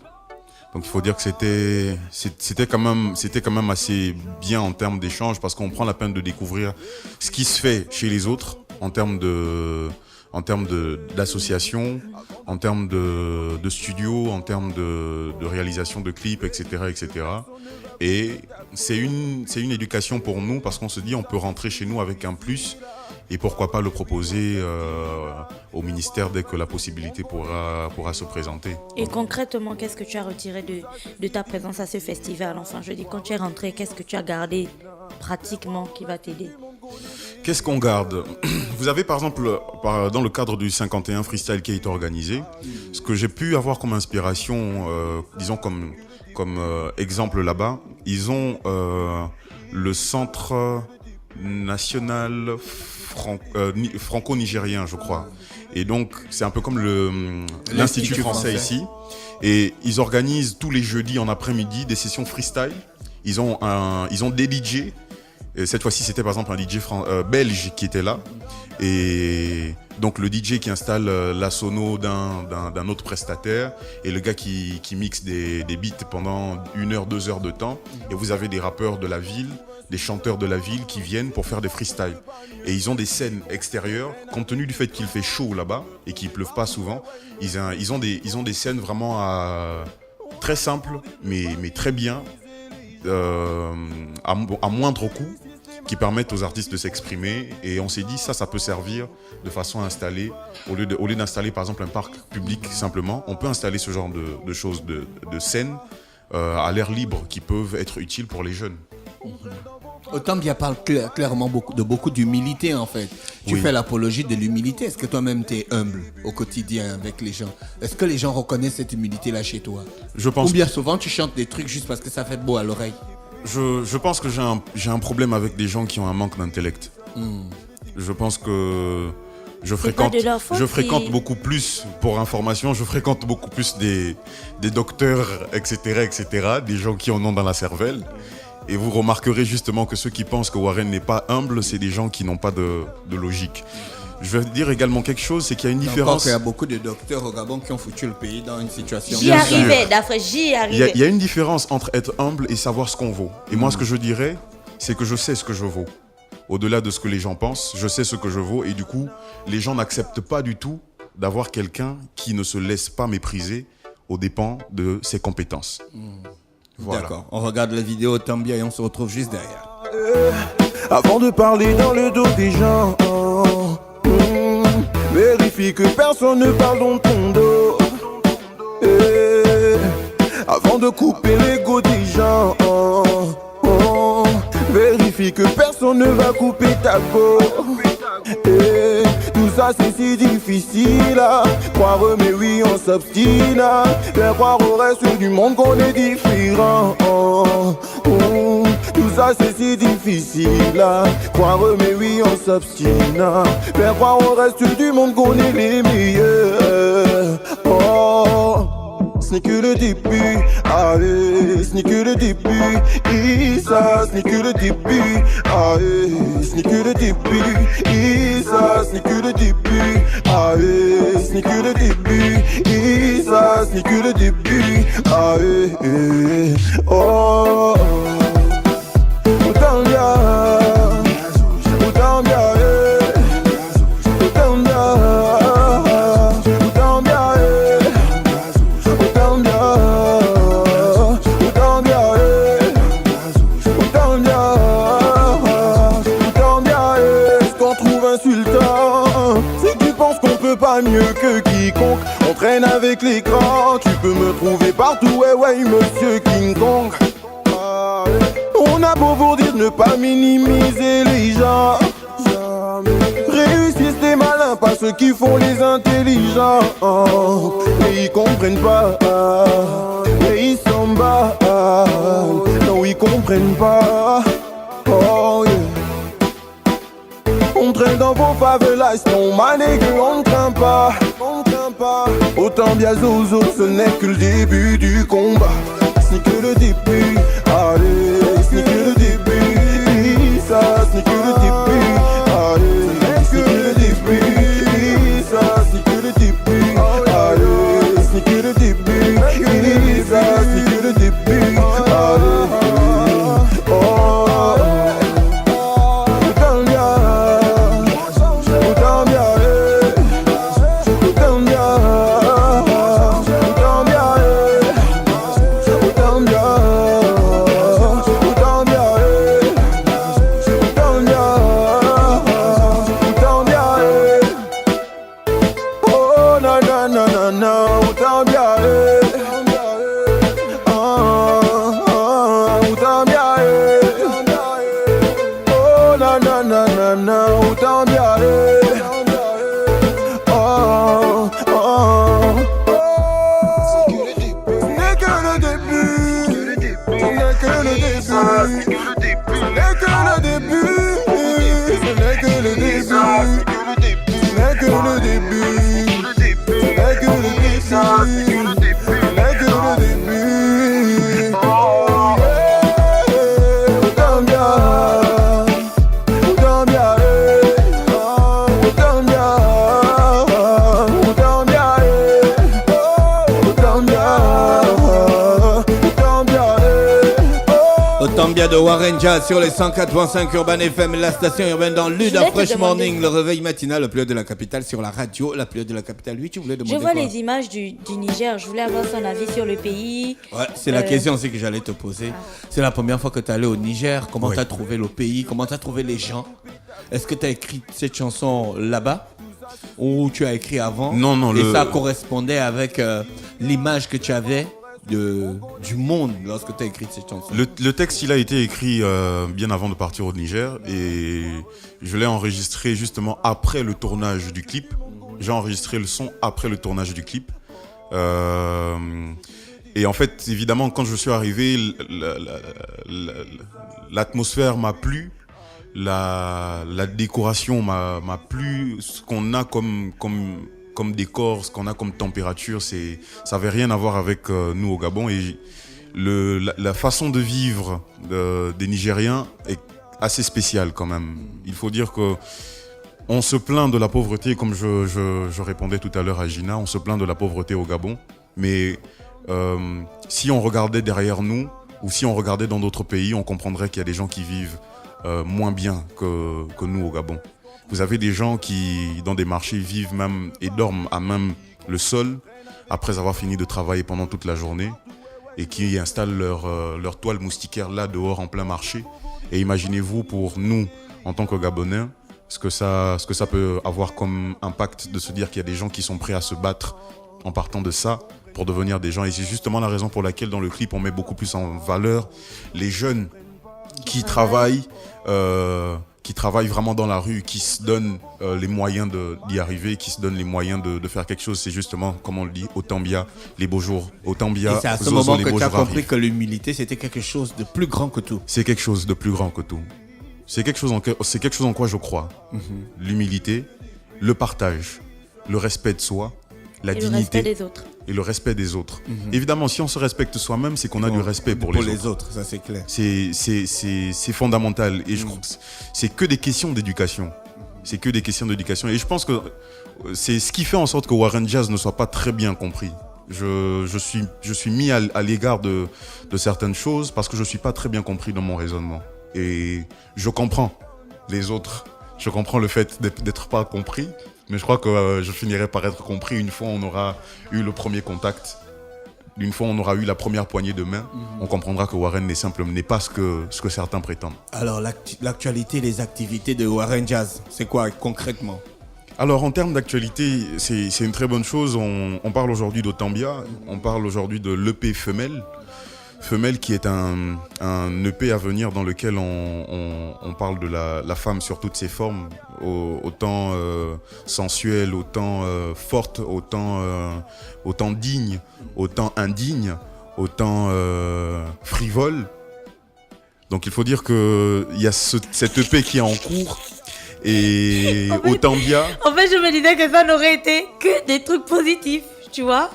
Donc il faut dire que c'était quand même assez bien en termes d'échange, parce qu'on prend la peine de découvrir ce qui se fait chez les autres en termes d'association, en termes de studio, en termes de réalisation de clips, etc., etc. Et c'est une éducation pour nous, parce qu'on se dit on peut rentrer chez nous avec un plus. Et pourquoi pas le proposer au ministère dès que la possibilité pourra se présenter. Et concrètement, qu'est-ce que tu as retiré de ta présence à ce festival? Enfin, je dis, quand tu es rentré, qu'est-ce que tu as gardé pratiquement qui va t'aider? Qu'est-ce qu'on garde? Vous avez par exemple, dans le cadre du 51 Freestyle qui a été organisé, ce que j'ai pu avoir comme inspiration, disons comme exemple là-bas, ils ont le centre national franco-nigérien, je crois. Et donc, c'est un peu comme l'Institut français ici. Et ils organisent tous les jeudis en après-midi des sessions freestyle. Ils ont des DJ. Et cette fois-ci, c'était par exemple un DJ belge qui était là. Et donc, le DJ qui installe la sono d'un autre prestataire, et le gars qui mixe des beats pendant 1 heure, 2 heures de temps. Et vous avez des rappeurs de la ville, des chanteurs de la ville qui viennent pour faire des freestyles. Et ils ont des scènes extérieures, compte tenu du fait qu'il fait chaud là-bas et qu'il ne pleuve pas souvent, ils ont des scènes vraiment très simples, mais très bien, à moindre coût, qui permettent aux artistes de s'exprimer. Et on s'est dit, ça peut servir de façon à installer, au lieu d'installer par exemple un parc public simplement, on peut installer ce genre de choses, de scènes à l'air libre qui peuvent être utiles pour les jeunes. Otambia parle clairement beaucoup d'humilité en fait. Tu fais l'apologie de l'humilité. Est-ce que toi-même tu es humble au quotidien avec les gens? Est-ce que les gens reconnaissent cette humilité-là chez toi? Je pense. Ou bien souvent tu chantes des trucs juste parce que ça fait beau à l'oreille? Je pense que j'ai un problème avec des gens qui ont un manque d'intellect. Je pense que je fréquente beaucoup plus, pour information, je fréquente beaucoup plus des docteurs, etc., des gens qui en ont dans la cervelle. Et vous remarquerez justement que ceux qui pensent que Warren n'est pas humble, c'est des gens qui n'ont pas de logique. Je vais dire également quelque chose, c'est qu'il y a une différence. Il y a beaucoup de docteurs au Gabon qui ont foutu le pays dans une situation. J'y arrivais, d'après, j'y arrivais. Il y a une différence entre être humble et savoir ce qu'on vaut. Et moi, ce que je dirais, c'est que je sais ce que je vaux. Au-delà de ce que les gens pensent, je sais ce que je vaux. Et du coup, les gens n'acceptent pas du tout d'avoir quelqu'un qui ne se laisse pas mépriser aux dépens de ses compétences. Voilà. D'accord, on regarde la vidéo Otambia et on se retrouve juste derrière. Avant de parler dans le dos des gens, vérifie que personne ne parle dans ton dos. Avant de couper l'ego des gens, vérifie que personne ne va couper ta peau. Tout ça c'est si difficile à croire, mais oui on s'obstine à faire croire au reste du monde qu'on est différent. Tout ça c'est si difficile à croire, mais oui on s'obstine à faire croire au reste du monde qu'on est les meilleurs. Ce n'est que le début, allez, ce n'est que le début, Issa, ce n'est que le début, allez, ce n'est que le début, Issa, ce n'est que le début, allez, ce n'est que le début, Issa, ce n'est que le début, allez, oh, Otambia, Otambia, pas mieux que quiconque, on traîne avec l'écran. Tu peux me trouver partout, ouais, monsieur King Kong. On a beau vous dire de ne pas minimiser les gens, réussissent les malins, pas ceux qui font les intelligents. Et ils comprennent pas, et ils s'en battent, non ils comprennent pas. Oh yeah. On traîne dans vos favelas, non mané que on ne craint pas, Otambia Zozo, ce n'est que le début du combat. Ce n'est que le début, allez, ce n'est que le début, ça, ce n'est que le début, allez, ce n'est que le début, ça, ce n'est que le début, allez, ce n'est que le début, ça, ce n'est que le début, allez, oh. Otambia de Warren Jazz sur les 104.5 Urban FM, la station urbaine dans Luda Fresh Morning, le réveil matinal, le plus haut de la capitale sur la radio, la plus haut de la capitale. Oui, tu voulais demander Je vois quoi? les images du Niger, je voulais avoir son avis sur le pays. Ouais, c'est la question aussi que j'allais te poser. C'est la première fois que tu es allé au Niger. Comment tu as trouvé le pays? Comment tu as trouvé les gens? Est-ce que tu as écrit cette chanson là-bas ou tu as écrit avant? Non. Et ça correspondait avec l'image que tu avais du monde lorsque tu as écrit cette chanson? Le texte, il a été écrit bien avant de partir au Niger et je l'ai enregistré justement après le tournage du clip. J'ai enregistré le son après le tournage du clip. Et en fait, évidemment, quand je suis arrivé, l'atmosphère m'a plu, la décoration m'a plu, ce qu'on a comme décor, ce qu'on a comme température, ça n'avait rien à voir avec nous au Gabon. Et la façon de vivre des Nigériens est assez spéciale quand même. Il faut dire que on se plaint de la pauvreté, comme je répondais tout à l'heure à Gina, on se plaint de la pauvreté au Gabon. Mais si on regardait derrière nous, ou si on regardait dans d'autres pays, on comprendrait qu'il y a des gens qui vivent moins bien que nous au Gabon. Vous avez des gens qui, dans des marchés, vivent même et dorment à même le sol, après avoir fini de travailler pendant toute la journée, et qui installent leur toile moustiquaire là, dehors, en plein marché. Et imaginez-vous, pour nous, en tant que Gabonais, ce que ça peut avoir comme impact de se dire qu'il y a des gens qui sont prêts à se battre en partant de ça pour devenir des gens. Et c'est justement la raison pour laquelle dans le clip on met beaucoup plus en valeur les jeunes qui travaillent vraiment dans la rue, qui se donnent les moyens d'y arriver, qui se donnent les moyens de faire quelque chose. C'est justement, comme on le dit, Otambia, les beaux jours. Otambia, et c'est à ce moment que tu as compris que l'humilité, c'était quelque chose de plus grand que tout. C'est quelque chose de plus grand que tout. C'est quelque chose en quoi je crois. L'humilité, le partage, le respect de soi, la dignité. Le respect des autres. Et le respect des autres. Évidemment, si on se respecte soi-même, c'est qu'on a du respect pour les autres. Ça c'est clair. C'est fondamental. Et je crois que c'est que des questions d'éducation. C'est que des questions d'éducation. Et je pense que c'est ce qui fait en sorte que Warren Jazz ne soit pas très bien compris. Je suis mis à l'égard de certaines choses parce que je ne suis pas très bien compris dans mon raisonnement. Et je comprends les autres. Je comprends le fait d'être pas compris. Mais je crois que je finirai par être compris une fois on aura eu le premier contact. Une fois on aura eu la première poignée de main, on comprendra que Warren n'est pas ce que certains prétendent. Alors l'actualité, les activités de Warren Jazz, c'est quoi concrètement? Alors en termes d'actualité, c'est une très bonne chose. On parle aujourd'hui d'Otambia, on parle aujourd'hui de l'EP Femelle. Femelle qui est un EP à venir dans lequel on parle de la femme sur toutes ses formes, autant sensuelle, autant forte, autant digne, autant indigne, autant frivole. Donc il faut dire qu'il y a cette EP qui est en cours. Et Otambia... En fait, je me disais que ça n'aurait été que des trucs positifs, tu vois.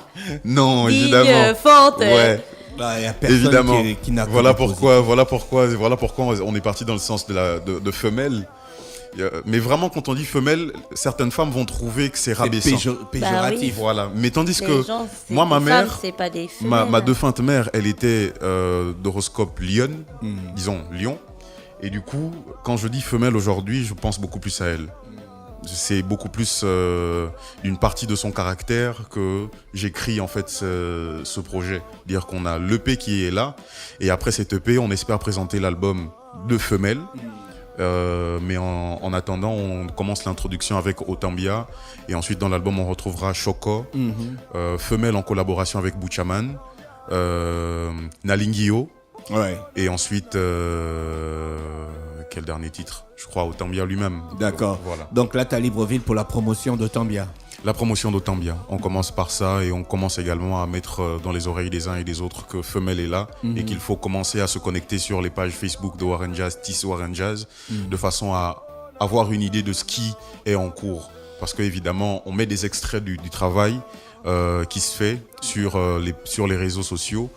Non, digne, évidemment. Forte. Ouais. Bah, y a personne évidemment. Qui n'a voilà pourquoi on est parti dans le sens de femelle. Mais vraiment, quand on dit femelle, certaines femmes vont trouver que c'est rabaissant. Péjoratif. Bah oui. Voilà. Mais tandis Les que gens, moi, ma mère, c'est pas des femelles. ma défunte mère, elle était d'horoscope Lion, disons Lion. Et du coup, quand je dis femelle aujourd'hui, je pense beaucoup plus à elle. C'est beaucoup plus une partie de son caractère que j'écris en fait ce projet. Dire qu'on a l'EP qui est là, et après cet EP, on espère présenter l'album de Femelle. Mais en attendant, on commence l'introduction avec Otambia, et ensuite dans l'album, on retrouvera Choco, Femelle en collaboration avec Bouchaman, Nalingio, et ensuite... quel dernier titre? Je crois Otambia lui-même. D'accord. Voilà. Donc là, tu as Libreville pour la promotion d'Otambia. La promotion d'Otambia. On commence par ça et on commence également à mettre dans les oreilles des uns et des autres que Femelle est là et qu'il faut commencer à se connecter sur les pages Facebook de Warren Jazz, Tis Warren Jazz, de façon à avoir une idée de ce qui est en cours. Parce qu'évidemment, on met des extraits du travail qui se fait sur les réseaux sociaux,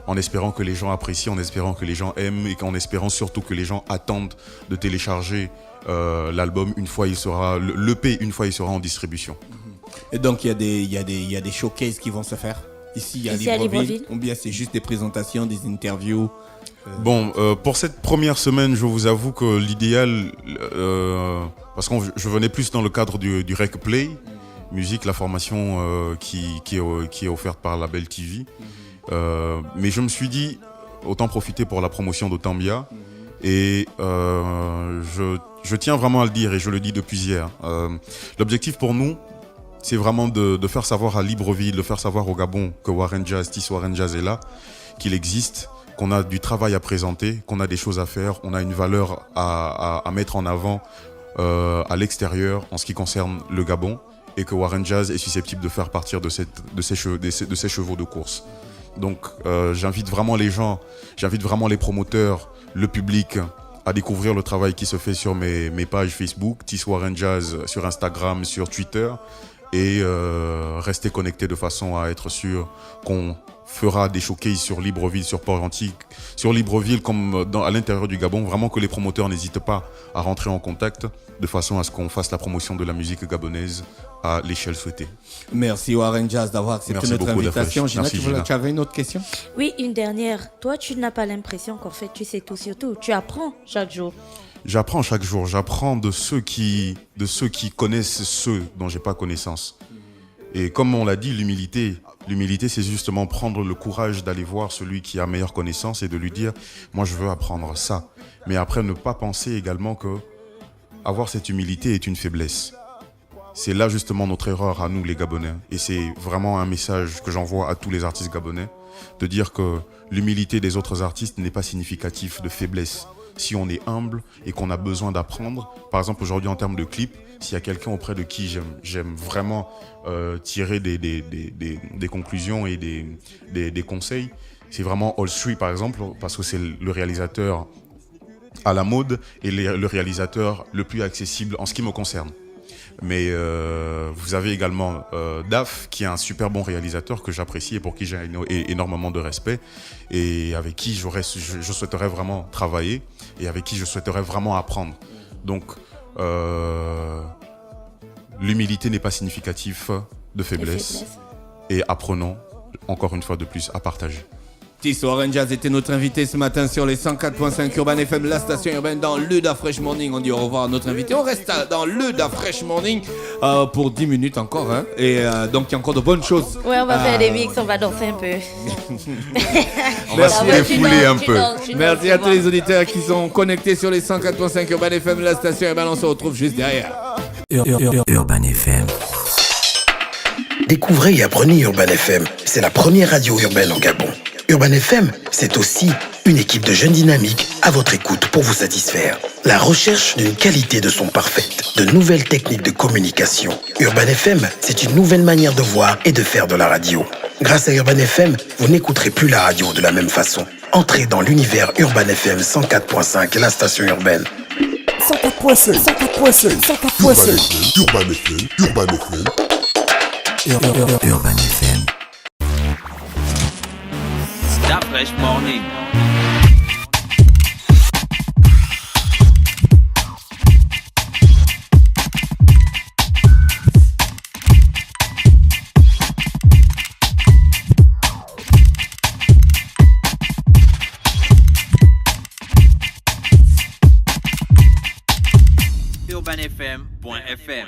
en espérant que les gens apprécient, en espérant que les gens aiment et en espérant surtout que les gens attendent de télécharger l'album une fois l'EP une fois il sera en distribution. Et donc il y a des showcases qui vont se faire? ici à Ici à Libreville, Libreville. ou bien c'est juste des présentations, des interviews? Bon, pour cette première semaine, je vous avoue que l'idéal, parce que je venais plus dans le cadre du Rec Play, musique, la formation qui est offerte par la Belle TV. Mais je me suis dit, autant profiter pour la promotion d'Otambia. Et je tiens vraiment à le dire, et je le dis depuis hier. L'objectif pour nous, c'est vraiment de faire savoir à Libreville, de faire savoir au Gabon que Warren Jazz, Tis Warren Jazz est là, qu'il existe, qu'on a du travail à présenter, qu'on a des choses à faire, on a une valeur à mettre en avant à l'extérieur en ce qui concerne le Gabon, et que Warren Jazz est susceptible de faire partir de ces chevaux de course. Donc j'invite vraiment les gens, j'invite vraiment les promoteurs, le public à découvrir le travail qui se fait sur mes pages Facebook, Tis Warren Jazz sur Instagram, sur Twitter, et rester connecté de façon à être sûr qu'on fera des showcases sur Libreville, sur Port-Gentil, sur Libreville comme à l'intérieur du Gabon. Vraiment que les promoteurs n'hésitent pas à rentrer en contact de façon à ce qu'on fasse la promotion de la musique gabonaise à l'échelle souhaitée. Merci Warren Jazz d'avoir accepté notre invitation. Gina, tu avais une autre question? Oui, une dernière. Toi, tu n'as pas l'impression qu'en fait, tu sais tout sur tout. Tu apprends chaque jour. J'apprends chaque jour. J'apprends de ceux qui connaissent ceux dont j'ai pas connaissance. Et comme on l'a dit, l'humilité, c'est justement prendre le courage d'aller voir celui qui a meilleure connaissance et de lui dire « moi je veux apprendre ça ». Mais après, ne pas penser également que avoir cette humilité est une faiblesse. C'est là justement notre erreur à nous les Gabonais. Et c'est vraiment un message que j'envoie à tous les artistes gabonais, de dire que l'humilité des autres artistes n'est pas significatif de faiblesse. Si on est humble et qu'on a besoin d'apprendre, par exemple aujourd'hui en termes de clip, s'il y a quelqu'un auprès de qui j'aime vraiment tirer des conclusions et des conseils, c'est vraiment All Street par exemple, parce que c'est le réalisateur à la mode et le réalisateur le plus accessible en ce qui me concerne. Mais vous avez également Daf, qui est un super bon réalisateur que j'apprécie et pour qui j'ai énormément de respect et avec qui je souhaiterais vraiment travailler et avec qui je souhaiterais vraiment apprendre. Donc, l'humilité n'est pas significatif de faiblesse et apprenons encore une fois de plus à partager. Tis Warren Jazz était notre invité ce matin sur les 104.5 Urban FM, la station urbaine dans le Da Fresh Morning. On dit au revoir à notre invité. On reste dans le Da Fresh Morning pour 10 minutes encore. Hein. Et donc il y a encore de bonnes choses. Ouais, on va faire des mix, on va danser un peu. On va se défouler un peu. Merci à tous les auditeurs qui sont connectés sur les 104.5 Urban FM, la station urbaine. On se retrouve juste derrière. Urban FM. Découvrez et apprenez Urban FM. C'est la première radio urbaine en Gabon. Urban FM, c'est aussi une équipe de jeunes dynamiques à votre écoute pour vous satisfaire. La recherche d'une qualité de son parfaite, de nouvelles techniques de communication. Urban FM, c'est une nouvelle manière de voir et de faire de la radio. Grâce à Urban FM, vous n'écouterez plus la radio de la même façon. Entrez dans l'univers Urban FM 104.5, la station urbaine. 104.5, 104.5, 104.5. Urban FM, Urban FM. Urban FM. Da Fresh Morning. UrbanFM.fm